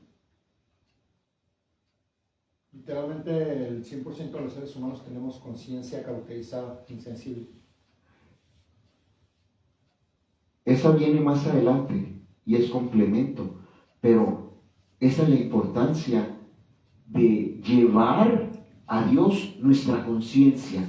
Literalmente el 100% de los seres humanos tenemos conciencia cauterizada, insensible. Esa viene más adelante y es complemento, pero esa es la importancia de llevar a Dios nuestra conciencia,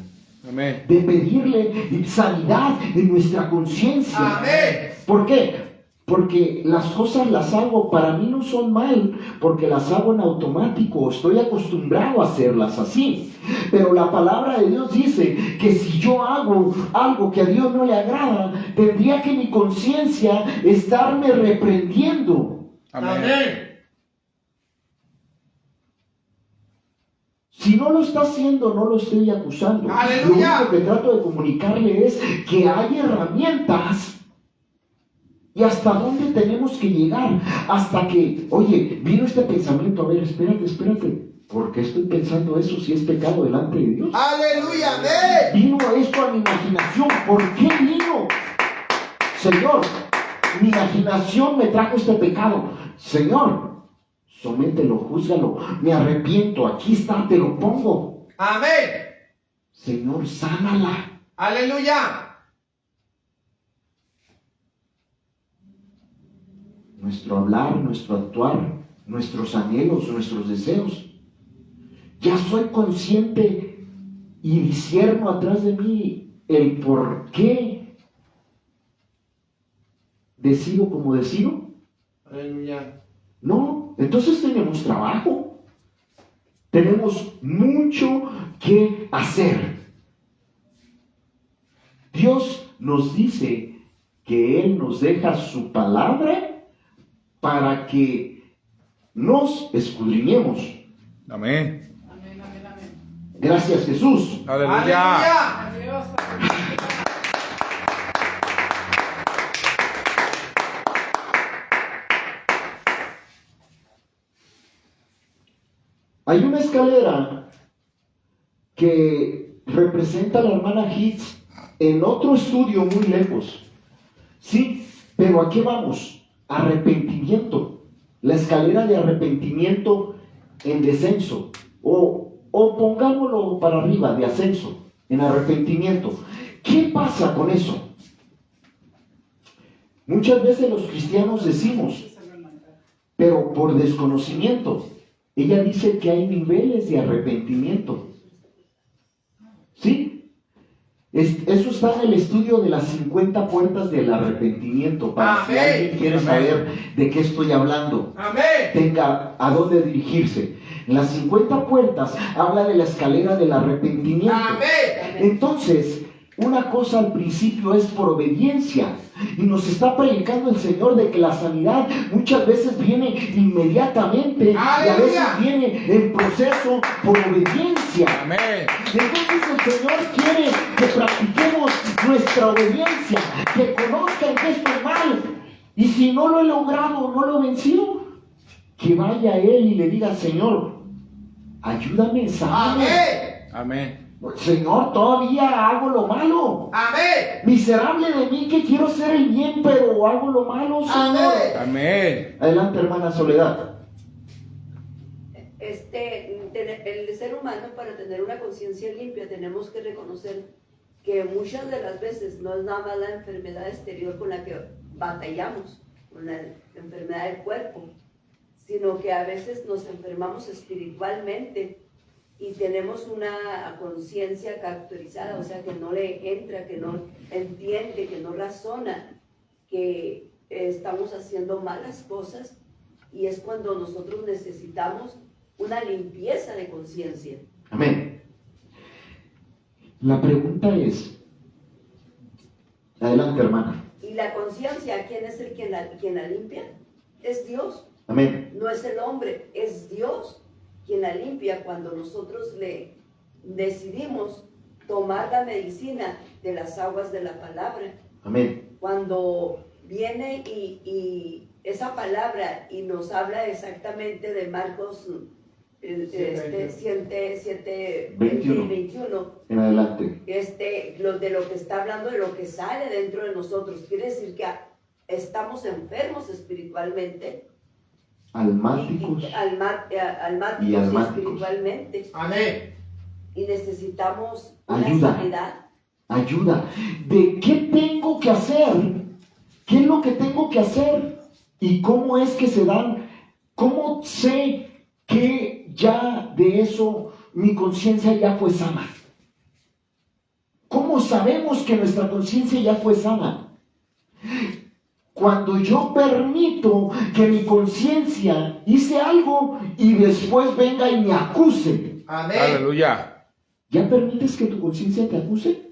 Amén. de pedirle sanidad en nuestra conciencia. Amén. ¿Por qué? Porque las cosas las hago, para mí no son mal, porque las hago en automático, estoy acostumbrado a hacerlas así. Pero la palabra de Dios dice que si yo hago algo que a Dios no le agrada, tendría que mi conciencia estarme reprendiendo. Amén. Si no lo está haciendo, no lo estoy acusando. ¡Aleluya! Lo único que trato de comunicarle es que hay herramientas. ¿Y hasta dónde tenemos que llegar? Hasta que, oye, vino este pensamiento, a ver, espérate, ¿por qué estoy pensando eso si es pecado delante de Dios? ¡Aleluya! ¡Amén! Vino esto a mi imaginación, ¿por qué vino? Señor, mi imaginación me trajo este pecado. Señor, somételo, júzgalo, me arrepiento, aquí está, te lo pongo. ¡Amén! Señor, sánala. ¡Aleluya! Nuestro hablar, nuestro actuar, nuestros anhelos, nuestros deseos. Ya soy consciente y discierno atrás de mí el por qué decido como decido. ¡Aleluya! No, entonces tenemos trabajo. Tenemos mucho que hacer. Dios nos dice que Él nos deja su palabra para que nos escudriñemos. Amén. Gracias, Jesús. Aleluya. ¡Aleluya! Hay una escalera que representa a la hermana Hitz en otro estudio muy lejos. Sí, pero ¿a qué vamos? Arrepentimiento. La escalera de arrepentimiento en descenso. O pongámoslo para arriba, de ascenso, en arrepentimiento. ¿Qué pasa con eso? Muchas veces los cristianos decimos, pero por desconocimiento. Ella dice que hay niveles de arrepentimiento. ¿Sí? Eso está en el estudio de las 50 puertas del arrepentimiento. Para si alguien quiere saber de qué estoy hablando, ¡Amén! tenga a dónde dirigirse. En las 50 puertas habla de la escalera del arrepentimiento. ¡Amén! Entonces, una cosa al principio es por obediencia. Y nos está predicando el Señor de que la sanidad muchas veces viene inmediatamente. ¡Aleluya! Y a veces viene en proceso por obediencia. Amén. Entonces el Señor quiere que practiquemos nuestra obediencia, que conozcan que esto es mal. Y si no lo he logrado, no lo he vencido, que vaya a Él y le diga, Señor, ayúdame, sáname. ¡Amén! Amén. Señor, todavía hago lo malo. ¡Amén! Miserable de mí que quiero hacer el bien, pero hago lo malo, Señor. ¡Amén! Amén. Adelante, hermana Soledad. El ser humano, para tener una conciencia limpia, tenemos que reconocer que muchas de las veces no es nada más la enfermedad exterior con la que batallamos, con la enfermedad del cuerpo, sino que a veces nos enfermamos espiritualmente y tenemos una conciencia cauterizada, o sea, que no le entra, que no entiende, que no razona, que estamos haciendo malas cosas, y es cuando nosotros necesitamos una limpieza de conciencia. Amén. La pregunta es, adelante, hermana. Y la conciencia, ¿quién es quien la limpia? Es Dios. Amén. No es el hombre, es Dios quien la limpia cuando nosotros le decidimos tomar la medicina de las aguas de la palabra. Amén. Cuando viene y esa palabra y nos habla exactamente de Marcos 7, 21, En adelante. de lo que está hablando, de lo que sale dentro de nosotros. Quiere decir que estamos enfermos espiritualmente almáticos almáticos y almáticos. espiritualmente. Amén. Y necesitamos una Ayuda. sanidad. Ayuda. ¿De qué tengo que hacer? ¿Qué es lo que tengo que hacer? ¿Y cómo es que se dan? ¿Cómo sé que ya de eso mi conciencia ya fue sana? ¿Cómo sabemos que nuestra conciencia ya fue sana? Cuando yo permito que mi conciencia hice algo y después venga y me acuse. Amén. Aleluya. ¿Ya permites que tu conciencia te acuse?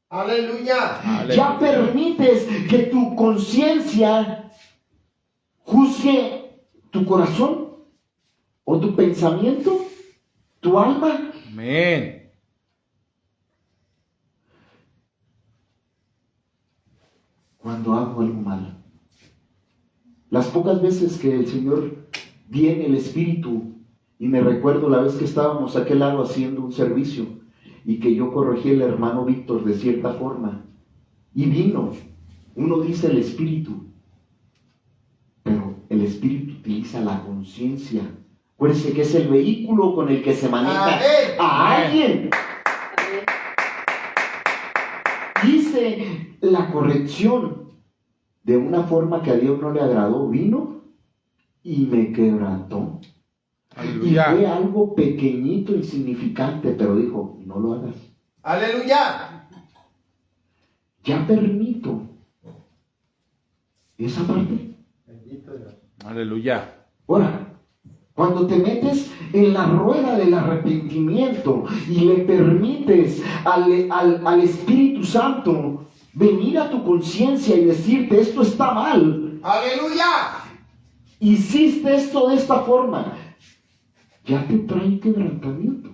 Aleluya. ¿Ya permites que tu conciencia juzgue tu corazón o tu pensamiento, tu alma? Amén. Cuando hago algo malo. Las pocas veces que el Señor viene el Espíritu, y me recuerdo la vez que estábamos a aquel lado haciendo un servicio y que yo corregí al hermano Víctor de cierta forma, y vino, uno dice el Espíritu, pero el Espíritu utiliza la conciencia. Acuérdense que es el vehículo con el que se maneja Amén. a alguien. Amén. Hice la corrección de una forma que a Dios no le agradó, vino y me quebrantó. Y fue Aleluya. algo pequeñito, insignificante, pero dijo, no lo hagas. Aleluya. Ya permito esa parte. Bendito Dios. Aleluya. Ahora, cuando te metes en la rueda del arrepentimiento y le permites al Espíritu Santo venir a tu conciencia y decirte, esto está mal, Aleluya. hiciste esto de esta forma, ya te trae quebrantamiento,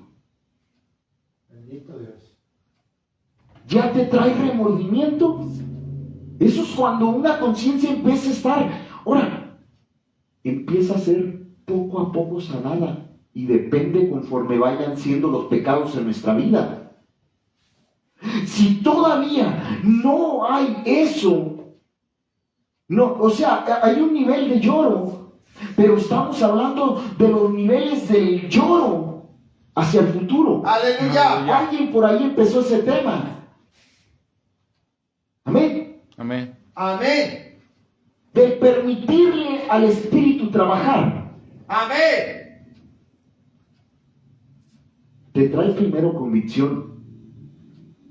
Bendito Dios. ya te trae remordimiento. Eso es cuando una conciencia empieza a estar, ahora, empieza a ser poco a poco sanada y depende conforme vayan siendo los pecados en nuestra vida. Si todavía no hay eso, no, o sea, hay un nivel de lloro, pero estamos hablando de los niveles del lloro hacia el futuro. Aleluya. Alguien por ahí empezó ese tema. Amén. Amén. Amén. De permitirle al Espíritu trabajar. Amén. Te trae primero convicción.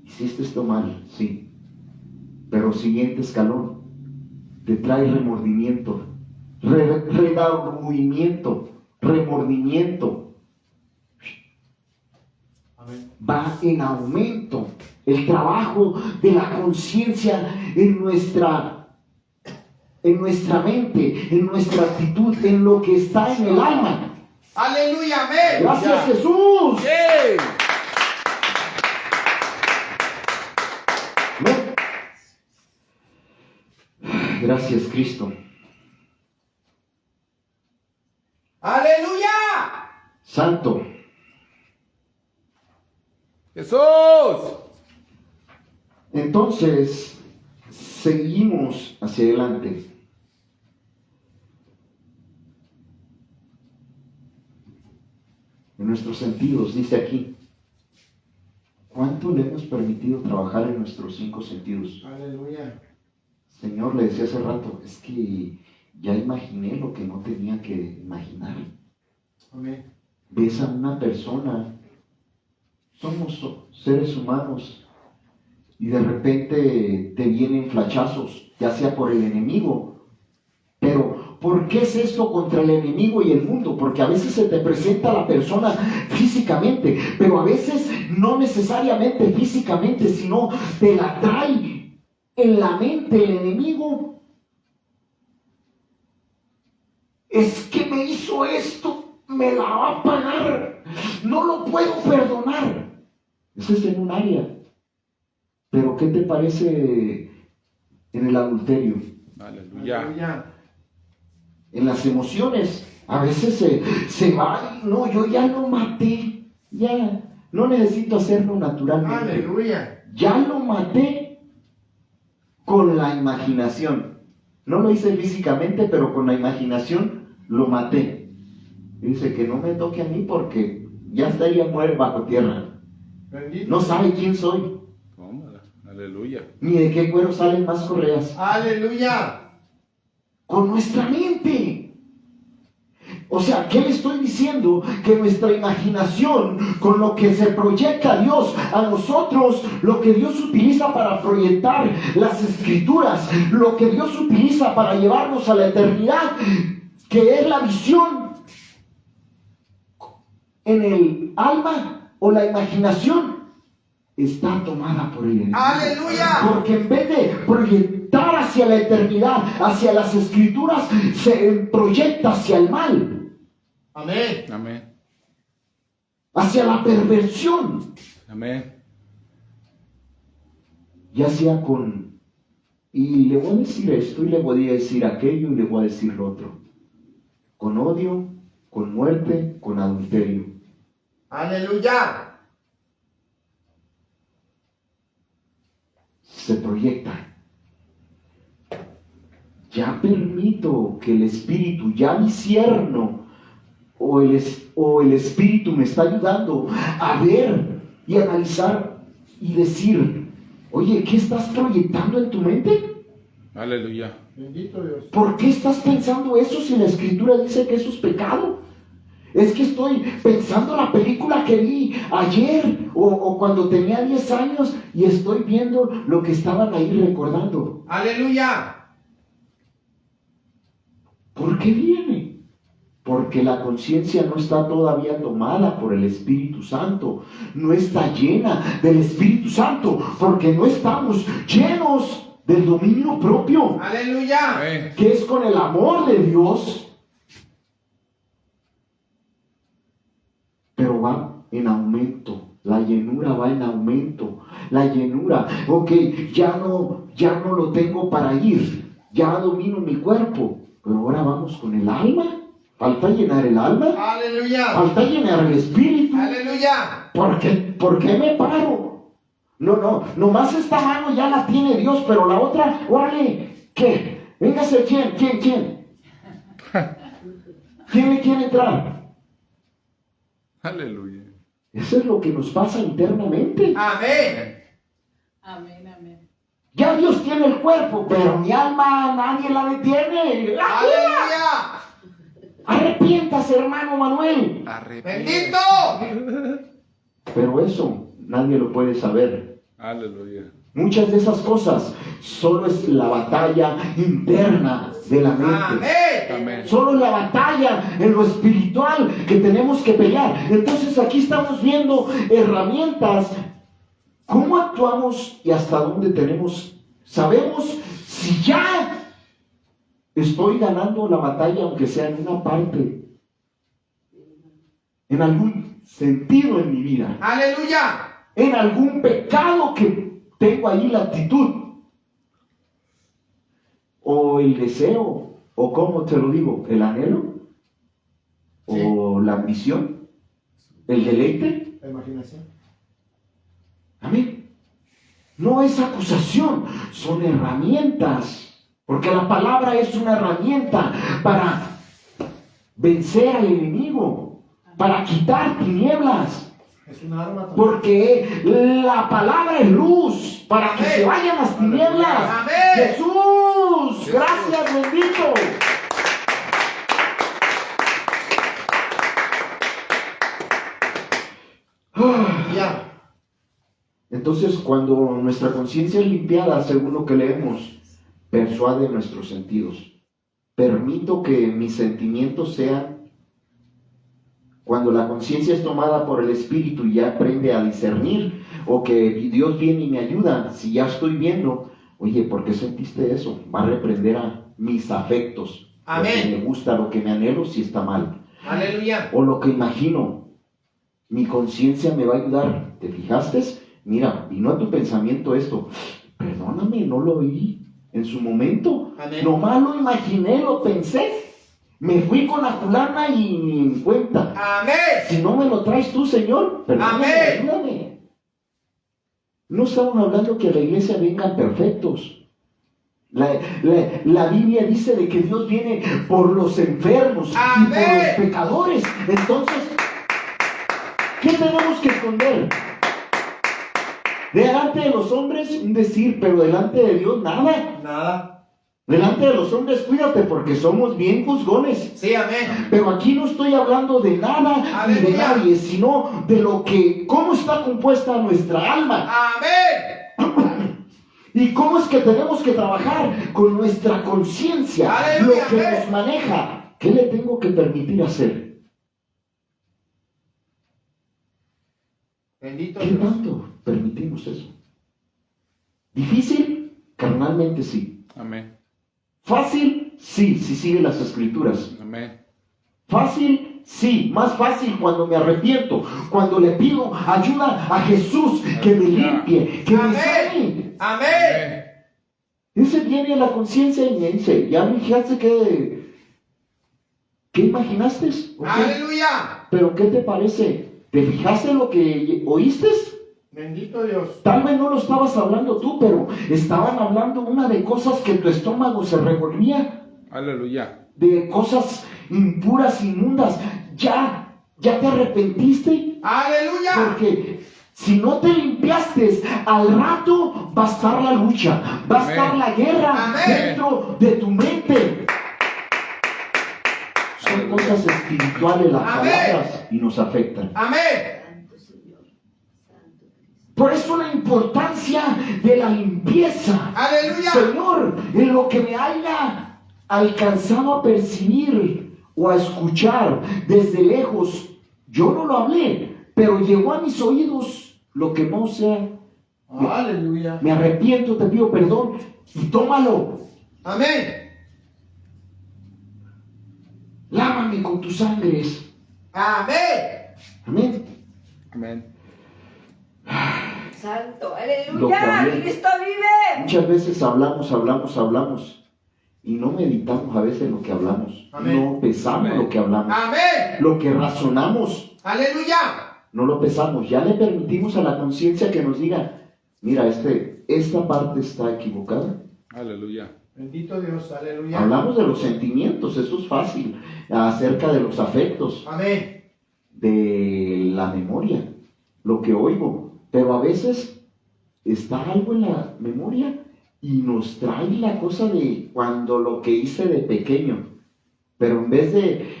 Hiciste esto mal, sí. Pero siguiente escalón, te trae remordimiento, remordimiento. Amén. Va en aumento el trabajo de la conciencia en nuestra mente, en nuestra actitud, en lo que está en el alma. Aleluya. Amén. Gracias, Jesús. ¡Yay! Amén. Gracias, Cristo. Aleluya. Santo. Jesús. Entonces, seguimos hacia adelante. En nuestros sentidos, dice aquí, ¿cuánto le hemos permitido trabajar en nuestros 5 sentidos? Aleluya. Señor, le decía hace rato, es que ya imaginé lo que no tenía que imaginar. Amén. Ves a una persona, somos seres humanos, y de repente te vienen flachazos, ya sea por el enemigo. Pero, ¿por qué es esto contra el enemigo y el mundo? Porque a veces se te presenta la persona físicamente, pero a veces no necesariamente físicamente, sino te la trae en la mente el enemigo. Es que me hizo esto, me la va a pagar, no lo puedo perdonar. Eso es en un área. Pero ¿qué te parece en el adulterio? Aleluya. Aleluya. En las emociones, a veces se va, no, yo ya lo maté, ya, no necesito hacerlo naturalmente. Aleluya. Ya lo maté con la imaginación. No lo hice físicamente, pero con la imaginación lo maté. Dice que no me toque a mí porque ya estaría muerto bajo tierra. Bendito. No sabe quién soy, Tómala. Aleluya. ni de qué cuero salen más correas. Aleluya. Con nuestra mente. O sea, ¿qué le estoy diciendo? Que nuestra imaginación, con lo que se proyecta Dios a nosotros, lo que Dios utiliza para proyectar las escrituras, lo que Dios utiliza para llevarnos a la eternidad, que es la visión en el alma o la imaginación, está tomada por el enemigo. Aleluya. Porque en vez de proyectar hacia la eternidad, hacia las escrituras, se proyecta hacia el mal, Amén. Amén. hacia la perversión, Amén. ya sea con, y le voy a decir esto, y le voy a decir aquello, y le voy a decir lo otro, con odio, con muerte, con adulterio. Aleluya. Se proyecta. Ya permito que el Espíritu, ya discierno, o el Espíritu me está ayudando a ver y analizar y decir, oye, ¿qué estás proyectando en tu mente? Aleluya. Bendito Dios. ¿Por qué estás pensando eso si la Escritura dice que eso es pecado? Es que estoy pensando la película que vi ayer o cuando tenía 10 años y estoy viendo lo que estaban ahí recordando. Aleluya. ¿Por qué viene? Porque la conciencia no está todavía tomada por el Espíritu Santo, no está llena del Espíritu Santo, porque no estamos llenos del dominio propio, Aleluya. Amén. que es con el amor de Dios. Pero va en aumento, la llenura va en aumento, la llenura, ok, ya no lo tengo para ir, ya domino mi cuerpo, pero ahora vamos con el alma, falta llenar el alma, Aleluya. falta llenar el espíritu. Aleluya. ¿Por qué me paro? No, nomás esta mano ya la tiene Dios, pero la otra, órale, ¿qué? Véngase, ¿quién? ¿Quién le quiere entrar? Aleluya. Eso es lo que nos pasa internamente. Amén. Amén, amén. Ya Dios tiene el cuerpo, pero mi alma nadie la detiene. Aleluya. Arrepiéntase, hermano Manuel. Bendito. Pero eso nadie lo puede saber. Aleluya. Muchas de esas cosas solo es la batalla interna de la mente. Amén. Amén. Solo es la batalla en lo espiritual que tenemos que pelear. Entonces aquí estamos viendo herramientas. ¿Cómo actuamos y hasta dónde tenemos? Sabemos si ya estoy ganando la batalla, aunque sea en una parte, en algún sentido en mi vida, Aleluya. en algún pecado que tengo ahí la actitud, o el deseo, o cómo te lo digo, el anhelo, o la ambición, el deleite. La imaginación. Amén. No es acusación, son herramientas, porque la palabra es una herramienta para vencer al enemigo, para quitar tinieblas. Es un arma también. Porque la palabra es luz para que Amén. se vayan las tinieblas. Amén. Jesús, gracias, bendito. Ya. Entonces, cuando nuestra conciencia es limpiada, según lo que leemos, persuade nuestros sentidos. Permito que mis sentimientos sean, cuando la conciencia es tomada por el Espíritu y ya aprende a discernir, o que Dios viene y me ayuda, si ya estoy viendo, oye, ¿por qué sentiste eso? Va a reprender a mis afectos. Amén. Lo que me gusta, lo que me anhelo, si está mal. Aleluya. O lo que imagino. Mi conciencia me va a ayudar. ¿Te fijaste? Mira, vino a tu pensamiento esto. Perdóname, no lo oí en su momento. Amén. Nomás lo imaginé, lo pensé. Me fui con la fulana y ni en cuenta. Amén. Si no me lo traes tú, Señor, perdóname, Amén. ayúdame. No estamos hablando que a la iglesia vengan perfectos. La Biblia dice de que Dios viene por los enfermos y por los pecadores. Entonces, ¿qué tenemos que esconder? Delante de los hombres un decir, pero delante de Dios nada. Nada. Delante de los hombres cuídate porque somos bien juzgones. Sí, amén. Pero aquí no estoy hablando de nada ni de Aleluya. nadie, sino de lo que, cómo está compuesta nuestra alma. Amén. Y cómo es que tenemos que trabajar con nuestra conciencia, lo Aleluya, que amén. nos maneja. ¿Qué le tengo que permitir hacer? Bendito ¿Qué Dios. tanto permitimos eso? ¿Difícil? Carnalmente sí. Amén. ¿Fácil? Sí, si sigue las escrituras. Amén. ¿Fácil? Sí, más fácil cuando me arrepiento, cuando le pido ayuda a Jesús que me limpie, que me sane. Amén. Amén. Ese viene a la conciencia y me dice, ¿ya me fijaste qué imaginaste? ¿O qué? Aleluya. ¿Pero qué te parece? ¿Te fijaste en lo que oíste? Bendito Dios. Tal vez no lo estabas hablando tú, pero estaban hablando una de cosas que tu estómago se revolvía, Aleluya. de cosas impuras, inmundas. ¿Ya te arrepentiste? Aleluya. Porque si no te limpiaste, al rato va a estar la lucha, va a Amén. estar la guerra Amén. dentro de tu mente. Son Aleluya. cosas espirituales las Amén. palabras y nos afectan. Amén. Santo Señor, Santo Cristo. Por eso la importancia de la limpieza. Aleluya. Señor, en lo que me haya alcanzado a percibir o a escuchar desde lejos, yo no lo hablé, pero llegó a mis oídos lo que no sea. Aleluya. Me arrepiento, te pido perdón y tómalo. Amén. Lávame con tus sangres. Amén. Amén. Amén. Santo, Lo que aleluya, hablé. Cristo vive. Muchas veces hablamos y no meditamos a veces lo que hablamos. Amén. No pesamos Amén. lo que hablamos. Amén. Lo que razonamos, Aleluya. no lo pesamos. Ya le permitimos a la conciencia que nos diga, mira, esta parte está equivocada. Aleluya. Bendito Dios. Aleluya. Hablamos de los sentimientos, eso es fácil. Acerca de los afectos, Amén. de la memoria, lo que oigo. Pero a veces está algo en la memoria y nos trae la cosa de cuando lo que hice de pequeño. Pero en vez de,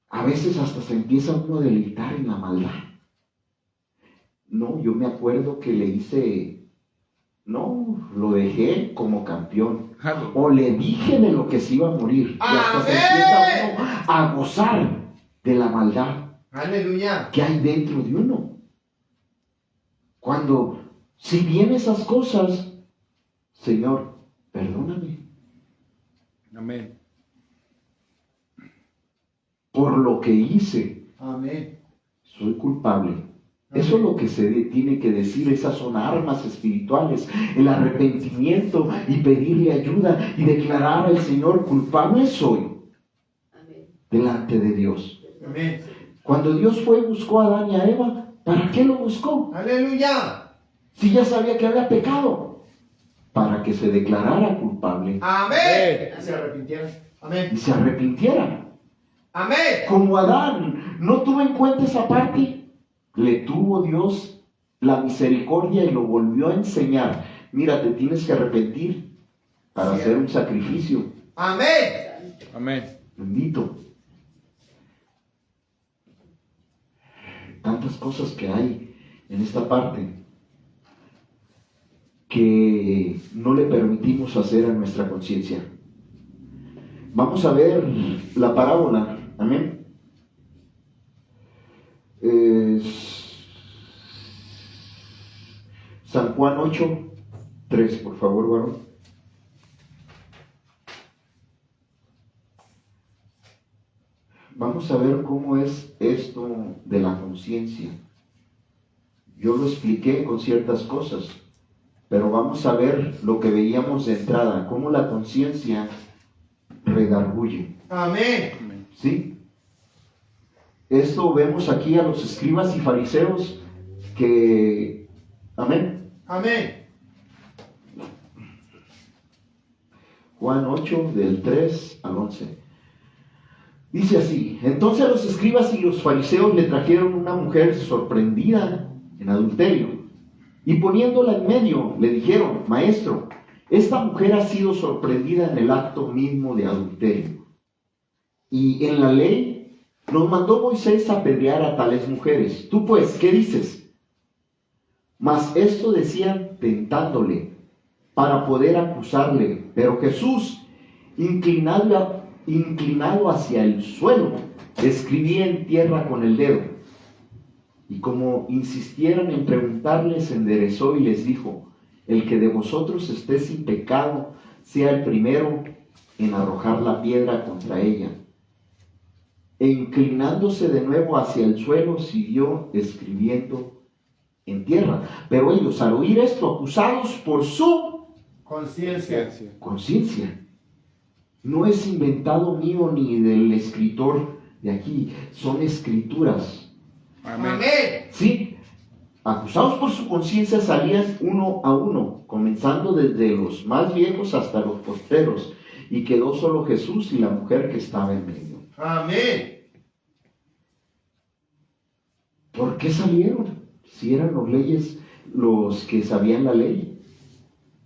a veces hasta se empieza uno a deleitar en la maldad. No, yo me acuerdo que le hice, no, lo dejé como campeón. Aleluya. O le dije de lo que se iba a morir. Y hasta se empieza uno a gozar de la maldad Aleluya. que hay dentro de uno. Cuando, si vienen esas cosas, Señor, perdóname Amén. por lo que hice. Amén. Soy culpable. Eso es lo que se tiene que decir. Esas son armas espirituales. El arrepentimiento y pedirle ayuda y declarar al Señor, culpable soy Amén. delante de Dios. Amén. Cuando Dios fue y buscó a Adán y a Eva, ¿para qué lo buscó? Aleluya. Si ya sabía que había pecado, para que se declarara culpable Amén. Se arrepintieron. Amén. y se arrepintiera. Amén. Como Adán no tuvo en cuenta esa parte, le tuvo Dios la misericordia y lo volvió a enseñar. Mira, te tienes que arrepentir para Sí. hacer un sacrificio. Amén. Amén. Bendito. Tantas cosas que hay en esta parte que no le permitimos hacer a nuestra conciencia. Vamos a ver la parábola. Amén. San Juan 8:3, por favor, varón. Vamos a ver cómo es esto de la conciencia. Yo lo expliqué con ciertas cosas, pero vamos a ver lo que veíamos de entrada, cómo la conciencia redarguye. Amén. Amén. ¿Sí? Esto vemos aquí a los escribas y fariseos que, amén, Amén. Juan 8, del 3 al 11. Dice así: entonces los escribas y los fariseos le trajeron una mujer sorprendida en adulterio, y poniéndola en medio le dijeron: maestro, esta mujer ha sido sorprendida en el acto mismo de adulterio, y en la ley nos mandó Moisés apedrear a tales mujeres. Tú pues, ¿qué dices? Mas esto decían tentándole para poder acusarle. Pero Jesús, inclinado hacia el suelo, escribía en tierra con el dedo. Y como insistieran en preguntarle, se enderezó y les dijo: el que de vosotros esté sin pecado, sea el primero en arrojar la piedra contra ella. E inclinándose de nuevo hacia el suelo, siguió escribiendo en tierra. Pero ellos, al oír esto, acusados por su conciencia. No es inventado mío ni del escritor de aquí, son escrituras. Amén. Sí, acusados por su conciencia salían uno a uno, comenzando desde los más viejos hasta los postreros, y quedó solo Jesús y la mujer que estaba en medio. Amén. ¿Por qué salieron? Si eran los que sabían la ley,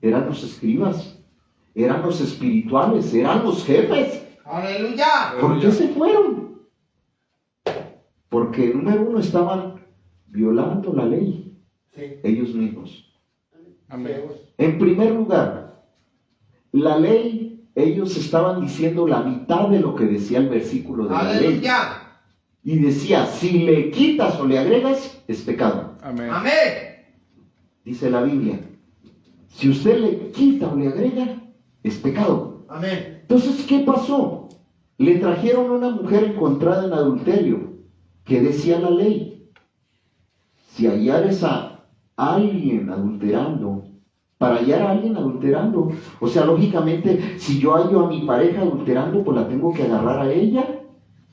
eran los escribas, eran los espirituales, eran los jefes. Aleluya. ¿Por qué se fueron? Porque, número uno, estaban violando la ley, Sí. ellos mismos. Amén. En primer lugar, la ley, ellos estaban diciendo la mitad de lo que decía el versículo de la ley. Aleluya. Y decía: si le quitas o le agregas, es pecado. Amén. Amén. Dice la Biblia: si usted le quita o le agrega, es pecado. Amén. Entonces, ¿qué pasó? Le trajeron una mujer encontrada en adulterio. ¿Qué decía la ley? Si hallares a alguien adulterando, para hallar a alguien adulterando, o sea, lógicamente, si yo hallo a mi pareja adulterando, pues la tengo que agarrar a ella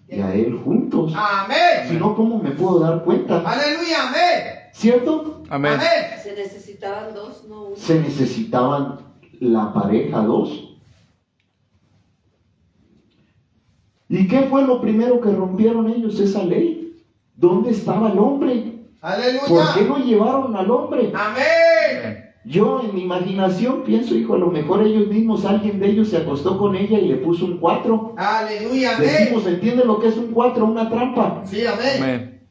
y a él juntos. Amén. Si no, ¿cómo me puedo dar cuenta? Aleluya. Amén. ¿Cierto? Amén. Amén. Se necesitaban dos, no uno. Se necesitaban la pareja dos. ¿Y qué fue lo primero que rompieron ellos? Esa ley. ¿Dónde estaba el hombre? Aleluya. ¿Por qué no llevaron al hombre? Amén. Yo en mi imaginación pienso, hijo, a lo mejor ellos mismos, alguien de ellos se acostó con ella y le puso un 4. Aleluya. Amén. Decimos, ¿entiende lo que es un 4? Una trampa. Sí, amén. Amén.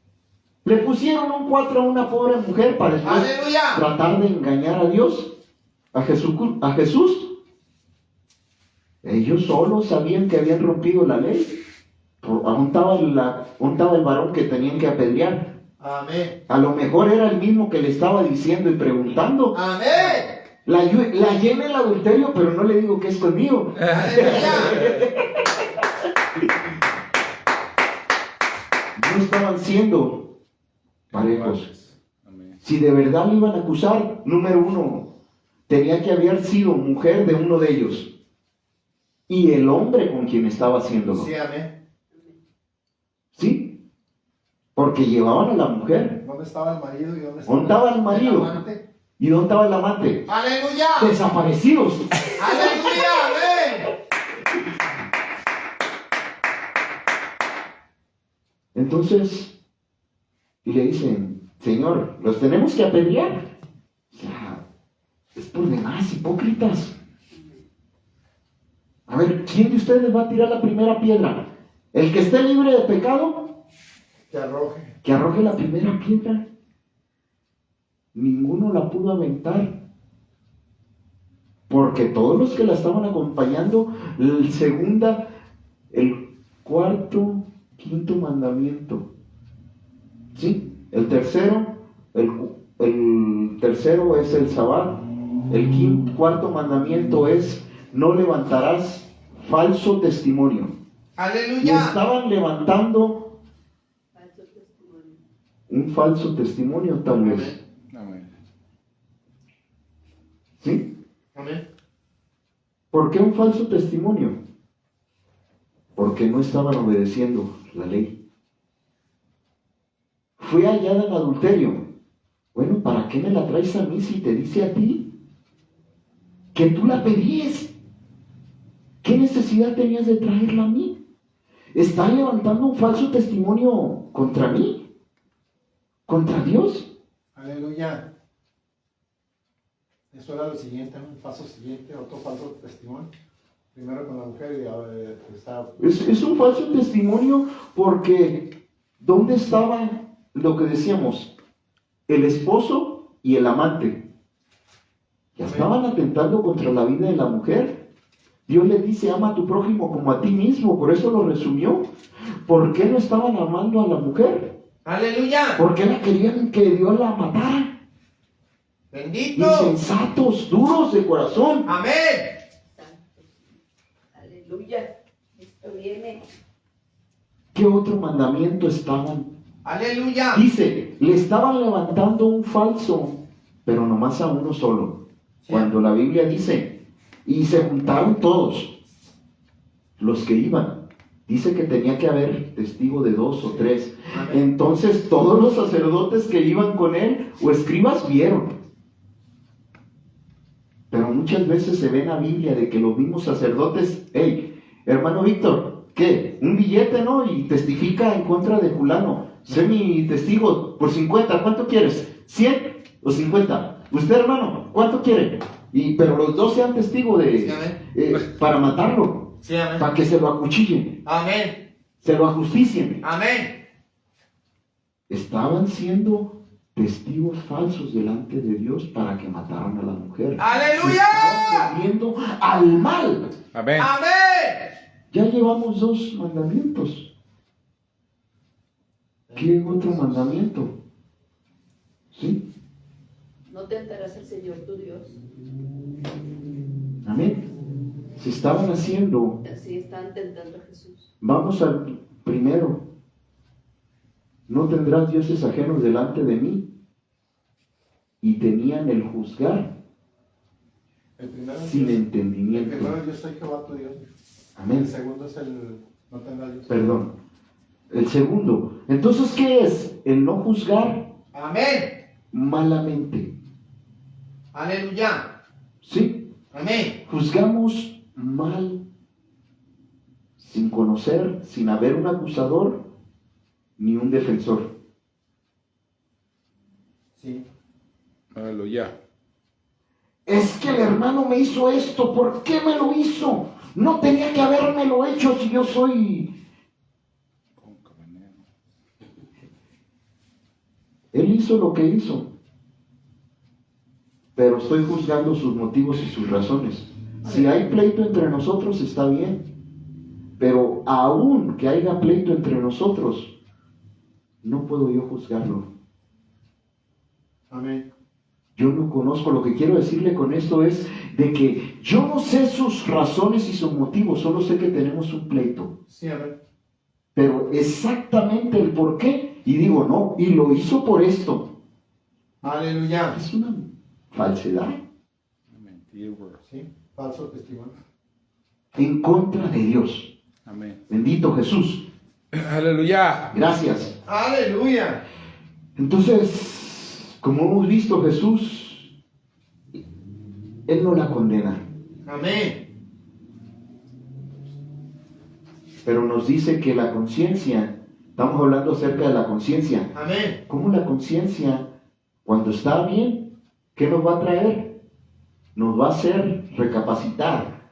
Le pusieron un 4 a una pobre mujer para después Aleluya. tratar de engañar a Dios, a Jesús. Ellos solos sabían que habían rompido la ley. Aún estaba el varón que tenían que apedrear. Amén. A lo mejor era el mismo que le estaba diciendo y preguntando. Amén. La hallé en el adulterio, pero no le digo que es conmigo. Aleluya. No estaban siendo parejos. Amén. Si de verdad le iban a acusar, número uno, tenía que haber sido mujer de uno de ellos. Y el hombre con quien estaba haciéndolo. Sí, amén. ¿Sí? Porque llevaban a la mujer. ¿Dónde estaba el marido y dónde ¿Dónde estaba el marido? amante? ¿Y dónde estaba el amante? Aleluya. Desaparecidos. Aleluya. Amén. Entonces, y le dicen: Señor, ¿los tenemos que apedrear? O sea, es por demás, hipócritas. A ver, ¿quién de ustedes va a tirar la primera piedra? El que esté libre de pecado, Que arroje. que arroje la primera piedra. Ninguno la pudo aventar. Porque todos los que la estaban acompañando, el cuarto, quinto mandamiento. ¿Sí? El tercero es el sabbat. El cuarto mandamiento es: no levantarás falso testimonio. Y Aleluya. estaban levantando Falso testimonio. un falso testimonio, tal vez. Amén. ¿Sí? Amén. ¿Por qué un falso testimonio? Porque no estaban obedeciendo la ley. Fue hallada en adulterio. Bueno, ¿para qué me la traes a mí si te dice a ti que tú la pedíes? necesidad tenías de traerla a mí? ¿Están levantando un falso testimonio contra mí? ¿Contra Dios? Aleluya. Eso era lo siguiente, ¿no? El paso siguiente, otro falso testimonio. Primero con la mujer y ahora está... Es un falso testimonio porque ¿dónde estaba lo que decíamos? El esposo y el amante. Ya estaban atentando contra la vida de la mujer. Dios le dice, ama a tu prójimo como a ti mismo, por eso lo resumió. ¿Por qué no estaban amando a la mujer? ¡Aleluya! ¿Por qué la querían que Dios la matara? ¡Bendito! Insensatos, duros de corazón. ¡Amén! Aleluya. Esto viene. ¿Qué otro mandamiento estaban? ¡Aleluya! Dice, le estaban levantando un falso, pero nomás a uno solo. Sí. Cuando la Biblia dice, y se juntaron todos los que iban. Dice que tenía que haber testigo de 2 o 3. Amén. Entonces todos los sacerdotes que iban con él o escribas vieron. Pero muchas veces se ve en la Biblia de que los mismos sacerdotes, hey, hermano Víctor, ¿qué? Un billete, ¿no? Y testifica en contra de fulano. Sé mi testigo por 50, ¿cuánto quieres? ¿100 o 50? Usted, hermano, ¿cuánto quiere? Pero los dos sean testigos Sí, amén. para matarlo, Sí, amén. para que se lo acuchillen, Amén. se lo ajusticien. Amén. Estaban siendo testigos falsos delante de Dios para que mataran a la mujer. ¡Aleluya! Estaban vendiendo al mal. Amén. ¡Amén! Ya llevamos 2 mandamientos. ¿Qué otro mandamiento? ¿Sí? No tentarás al Señor tu Dios. Amén. Se estaban haciendo. Así están tentando a Jesús. Vamos al primero. No tendrás dioses ajenos delante de mí. Y tenían el juzgar El primero es sin Dios. El entendimiento. primero es yo soy Jehová tu Dios. El Amén. segundo es el no tendrás Dios. Perdón. El segundo. Entonces, ¿qué es? El no juzgar Amén. malamente. Aleluya. ¿Sí? Amén. Juzgamos mal, sin conocer, sin haber un acusador ni un defensor. Sí. Aleluya. Es que el hermano me hizo esto, ¿por qué me lo hizo? No tenía que habérmelo hecho si yo soy... Él hizo lo que hizo, pero estoy juzgando sus motivos y sus razones. Si hay pleito entre nosotros, está bien, pero aún que haya pleito entre nosotros, no puedo yo juzgarlo. Amén. Yo no conozco. Lo que quiero decirle con esto es de que yo no sé sus razones y sus motivos, solo sé que tenemos un pleito. Sí, amén. Pero exactamente el por qué, y digo, no, y lo hizo por esto. Aleluya. Es una falsedad Amén. Your word. Sí. Falso testimonio. en contra de Dios. Amén. Bendito Jesús. Aleluya. Gracias. Aleluya. Entonces, como hemos visto, Jesús, Él no la condena, Amén. pero nos dice que la conciencia, estamos hablando acerca de la conciencia. Amén. ¿Cómo la conciencia, cuando está bien, qué nos va a traer? Nos va a hacer recapacitar.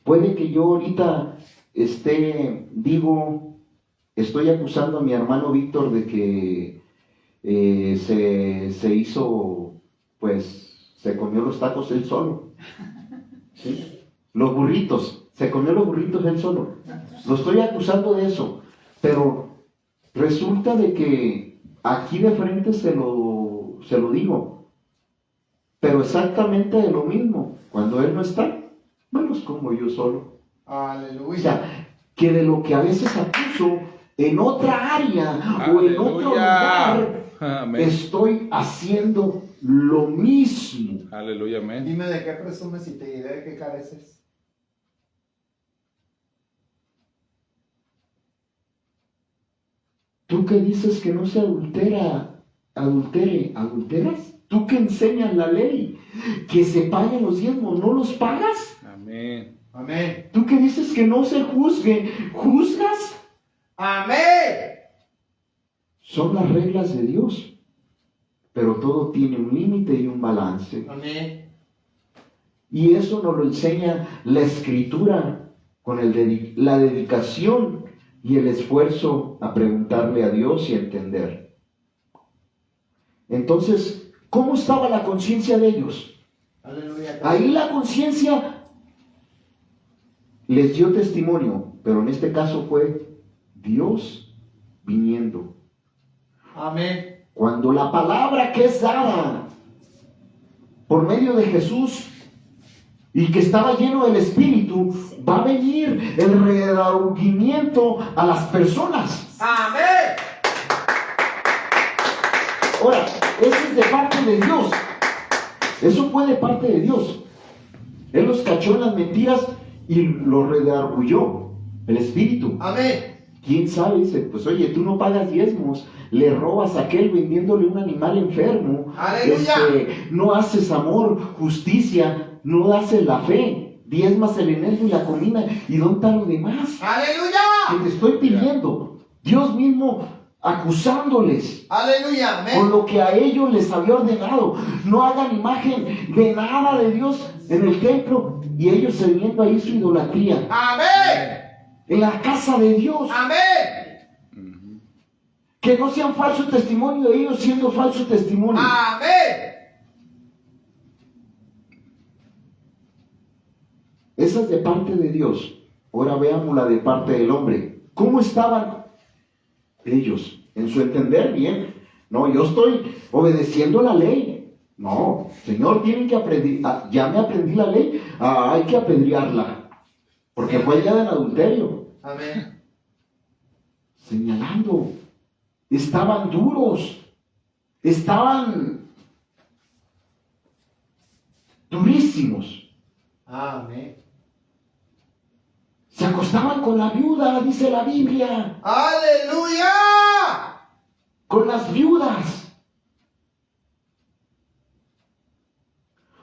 Puede que yo ahorita estoy acusando a mi hermano Víctor de que se hizo, pues, se comió los tacos él solo. ¿Sí? Los burritos, se comió los burritos él solo. Lo estoy acusando de eso, pero resulta de que aquí de frente se lo digo, pero exactamente de lo mismo. Cuando él no está, me los como yo solo. O Aleluya. sea, que de lo que a veces acuso en otra área o en otro lugar, Amén. estoy haciendo lo mismo. Aleluya. Amén. Dime de qué presumes y te diré de qué careces. Tú que dices que no se ¿adulteras? Tú que enseñas la ley, que se paguen los diezmos, ¿no los pagas? Amén. Amén. Tú que dices que no se juzgue, ¿juzgas? Amén. Son las reglas de Dios. Pero todo tiene un límite y un balance. Amén. Y eso nos lo enseña la Escritura con la dedicación y el esfuerzo a preguntarle a Dios y a entender. Entonces, ¿cómo estaba la conciencia de ellos? Aleluya. Ahí la conciencia les dio testimonio, pero en este caso fue Dios viniendo. Amén. Cuando la palabra que es dada por medio de Jesús y que estaba lleno del Espíritu, va a venir el redargüimiento a las personas. Amén. Ahora, eso es de parte de Dios. Eso fue de parte de Dios. Él los cachó en las mentiras y los redargüyó. El Espíritu. Amén. ¿Quién sabe? Dice, pues oye, tú no pagas diezmos, le robas a aquel vendiéndole un animal enfermo. ¡Aleluya! No haces amor, justicia, no haces la fe, diezmas el eneldo y la comida. ¿Y dónde está lo demás? Aleluya. Que te estoy pidiendo. Dios mismo acusándoles Aleluya. con Amén. lo que a ellos les había ordenado. No hagan imagen de nada de Dios en el templo y ellos teniendo ahí su idolatría. Amén. En la casa de Dios. Amén. Que no sean falso testimonio de ellos siendo falso testimonio. Amén. Esa es de parte de Dios. Ahora veamos la de parte del hombre. ¿Cómo estaban ellos? En su entender, bien. No, yo estoy obedeciendo la ley. No, Señor, tienen que aprender. Ya me aprendí la ley. Hay que apedrearla. Porque fue ya del adulterio. Amén. Señalando. Estaban duros. Estaban durísimos. Amén. Se acostaban con la viuda, dice la Biblia. Aleluya. Con las viudas.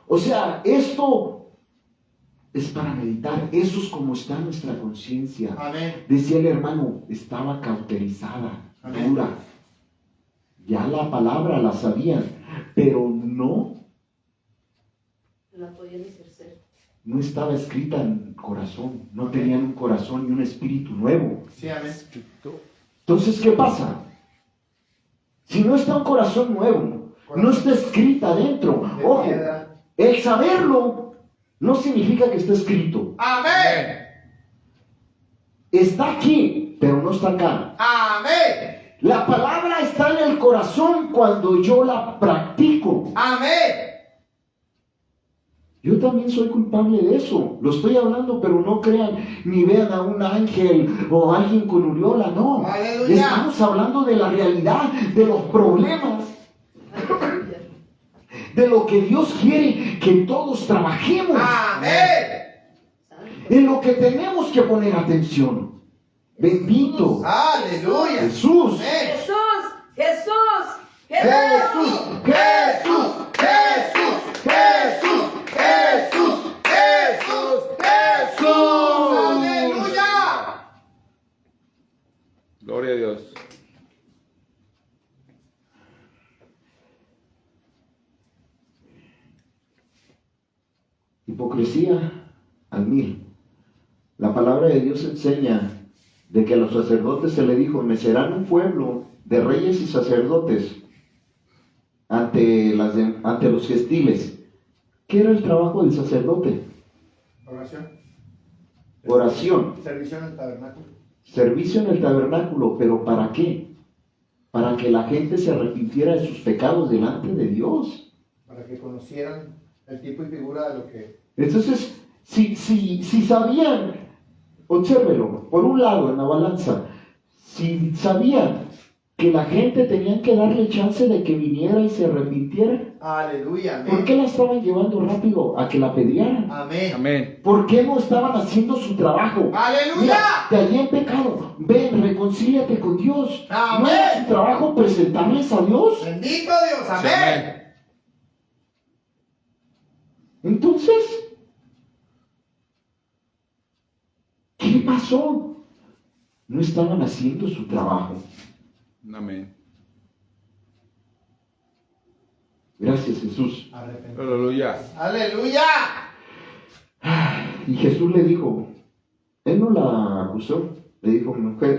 O sea, esto es para meditar. Eso es como está nuestra conciencia. Amén. Decía el hermano, estaba cauterizada, Amén. dura. Ya la palabra la sabían, pero no No la podían ejercer. estaba escrita en el corazón. No tenían un corazón y un espíritu nuevo. Sí, amén. Entonces, ¿qué pasa? Si no está un corazón nuevo, no está escrita dentro. De Ojo, piedra. el saberlo no significa que esté escrito. Amén. Está aquí, pero no está acá. Amén. La palabra está en el corazón cuando yo la practico. Amén. Yo también soy culpable de eso. Lo estoy hablando, pero no crean ni vean a un ángel o a alguien con aureola. No. Aleluya. Estamos hablando de la realidad, de los problemas, Aleluya. de lo que Dios quiere que todos trabajemos. Amén. Santo. En lo que tenemos que poner atención. Bendito Aleluya. Jesús. Amén. Jesús, Jesús, Jesús, Jesús, Jesús, Jesús, Jesús, Jesús, Jesús. Aleluya. Gloria a Dios. Hipocresía al mil. La palabra de Dios enseña de que a los sacerdotes se le dijo, me serán un pueblo de reyes y sacerdotes ante los gentiles. ¿Qué era el trabajo del sacerdote? Oración. Oración, Servicio en el tabernáculo. servicio en el tabernáculo, pero ¿para qué? Para que la gente se arrepintiera de sus pecados delante de Dios. Para que conocieran el tipo y figura de lo que... Entonces, si sabían, obsérvelo, por un lado en la balanza, si sabían que la gente tenían que darle chance de que viniera y se arrepintiera, Aleluya. ¿por qué Amén. la estaban llevando rápido a que la pedrearan? Amén. Amén. ¿Por qué no estaban haciendo su trabajo? Aleluya. Mira, te hallé en pecado, ven, reconcíliate con Dios. Amén. ¿No era su trabajo presentarles a Dios? Bendito Dios. Amén. Entonces, ¿Qué pasó? No estaban haciendo su trabajo. Amén. Gracias, Jesús. Arrepentido. Aleluya. ¡Aleluya! Y Jesús le dijo, él no la acusó, le dijo,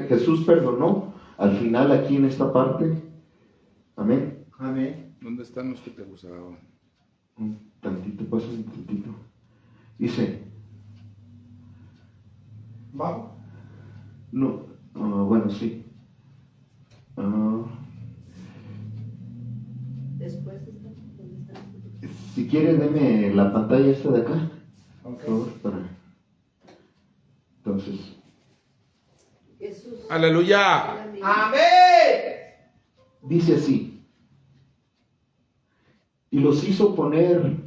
Jesús perdonó al final aquí en esta parte. Amén. Amén. ¿Dónde están los que te acusaban? Un tantito, pasa un tantito. Dice, Vamos. no, bueno, sí. Después está, ¿dónde está? Si quiere, deme la pantalla esta de acá, Ok. por favor, para... Entonces, Jesús. Aleluya. Amén. dice así, y los hizo poner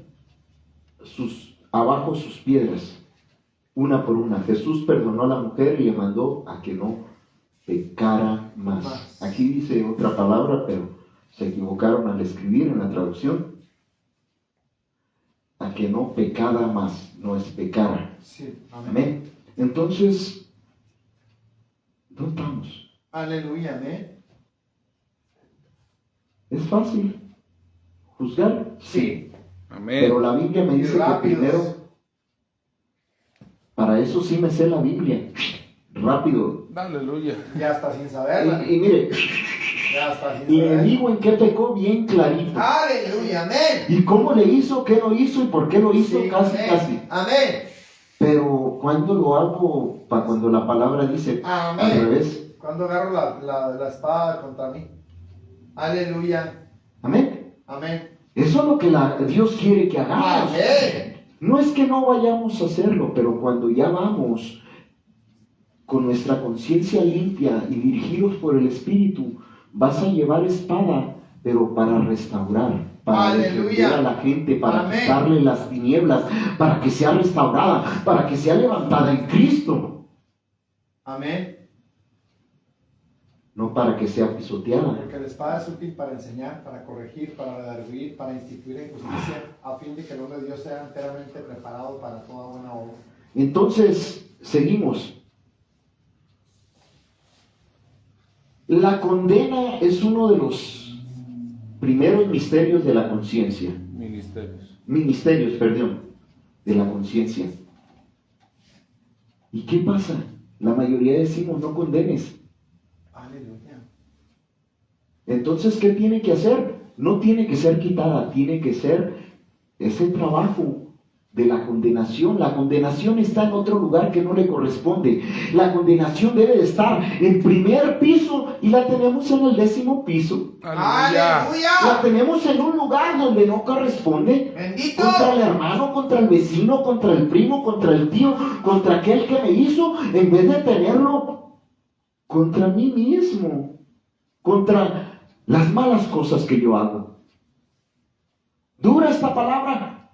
abajo sus piedras, una por una. Jesús perdonó a la mujer y le mandó a que no pecara más. Aquí dice otra palabra, pero se equivocaron al escribir en la traducción. A que no pecara más, no es pecara. Sí. Amén. Amén. Entonces, ¿dónde estamos? Aleluya. Amén. ¿Es fácil juzgar? Sí. Amén. Pero la Biblia me dice que Rápidos. primero, para eso sí me sé la Biblia, rápido. Aleluya. Ya está sin saberla. Y mire, Ya está sin le saberla. digo en qué pecó bien clarito. Aleluya. Amén. Y cómo le hizo, qué no hizo y por qué lo hizo, Sí, casi, amén. casi. Amén. Pero cuando lo hago, para cuando la palabra dice Amén. al revés. Cuando agarro la espada contra mí. Aleluya. Amén. Amén. Eso es lo que Dios quiere que hagamos. Amén. No es que no vayamos a hacerlo, pero cuando ya vamos con nuestra conciencia limpia y dirigidos por el Espíritu, vas a llevar espada, pero para restaurar, para Aleluya. defender a la gente, para Amén. quitarle las tinieblas, para que sea restaurada, para que sea levantada en Cristo, Amén. no para que sea pisoteada. Porque la espada es útil para enseñar, para corregir, para redarguir, para instituir en justicia, a fin de que el hombre de Dios sea enteramente preparado para toda buena obra. Entonces, seguimos. La condena es uno de los primeros misterios de la conciencia. Ministerios, perdón, de la conciencia. ¿Y qué pasa? La mayoría decimos no condenes. Aleluya. Entonces, ¿qué tiene que hacer? No tiene que ser quitada, tiene que ser ese trabajo de la condenación. La condenación está en otro lugar que no le corresponde. La condenación debe de estar en primer piso y la tenemos en el 10º piso. Aleluya. La tenemos en un lugar donde no corresponde. Bendito. Contra el hermano, contra el vecino, contra el primo, contra el tío, contra aquel que me hizo, en vez de tenerlo contra mí mismo, contra las malas cosas que yo hago. ¿Dura esta palabra?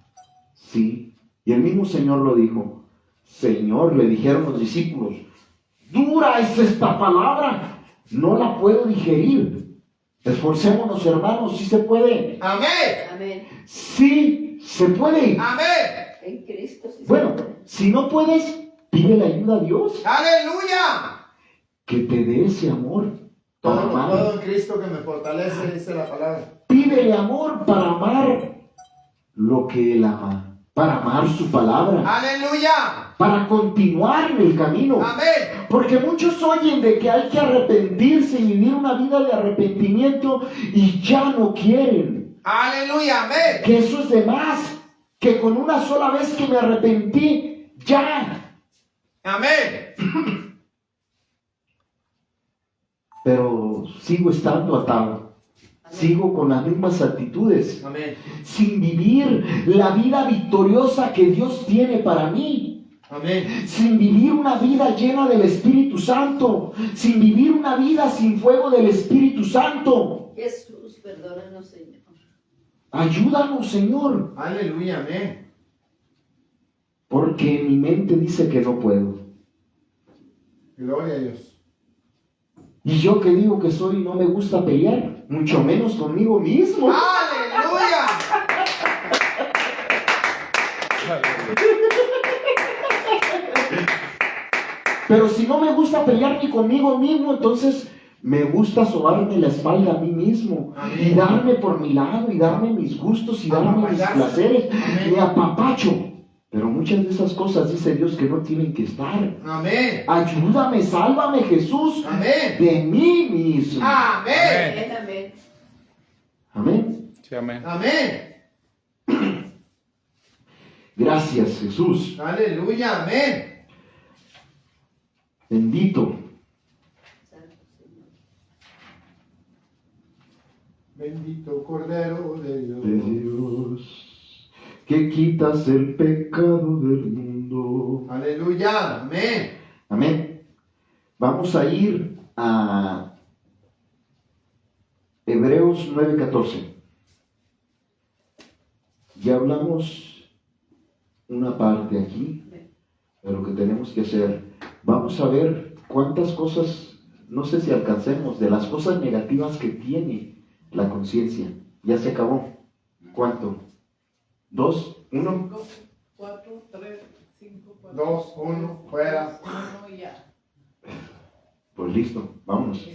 Sí. Y el mismo Señor lo dijo. Señor, le dijeron los discípulos, dura es esta palabra, no la puedo digerir. Esforcémonos, hermanos, si se puede. Amén. Amén. Sí se puede. Amén. En Cristo sí. Bueno, si no puedes, pídele ayuda a Dios, Aleluya. que te dé ese amor para Todo lo amar. puedo en Cristo que me fortalece, dice la palabra. Pídele amor para amar lo que Él ama, para amar su palabra, Aleluya. para continuar en el camino. Amén. Porque muchos oyen de que hay que arrepentirse y vivir una vida de arrepentimiento y ya no quieren. Aleluya. Amén. Que eso es de más, que con una sola vez que me arrepentí, ya. Amén. Pero sigo estando atado. Sigo con las mismas actitudes, Amén. sin vivir la vida victoriosa que Dios tiene para mí, Amén. sin vivir una vida llena del Espíritu Santo, sin vivir una vida sin fuego del Espíritu Santo. Jesús, perdónanos, Señor. Ayúdanos, Señor, Aleluya. Amén. porque mi mente dice que no puedo. Gloria a Dios. Y yo que digo que soy, no me gusta pelear, mucho menos conmigo mismo. Aleluya. Pero si no me gusta pelearme conmigo mismo, entonces me gusta sobarme la espalda a mí mismo. Amén. Y darme por mi lado, y darme mis gustos, y darme mis Apapacharse. placeres. Amén. Y apapacho. Pero muchas de esas cosas dice Dios que no tienen que estar. Amén. Ayúdame, sálvame, Jesús, Amén. de mí mismo. Amén. Amén, amén. Amén. Sí, amén. Amén. Gracias, Jesús. Aleluya. Amén. Bendito. Santo Señor. Bendito Cordero de Dios. De Dios, que quitas el pecado del mundo. Aleluya. Amén. Amén. Vamos a ir a Hebreos 9:14. Ya hablamos una parte aquí de lo que tenemos que hacer. Vamos a ver cuántas cosas, no sé si alcancemos, de las cosas negativas que tiene la conciencia. Ya se acabó. ¿Cuánto? ¿2? ¿1? 5, 4, 3, 5, 4. 2, 1, fuera. 1 y ya. Pues listo, vámonos.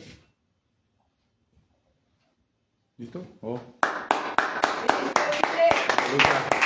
¿Listo? Oh. Bendito, dice. Aleluya.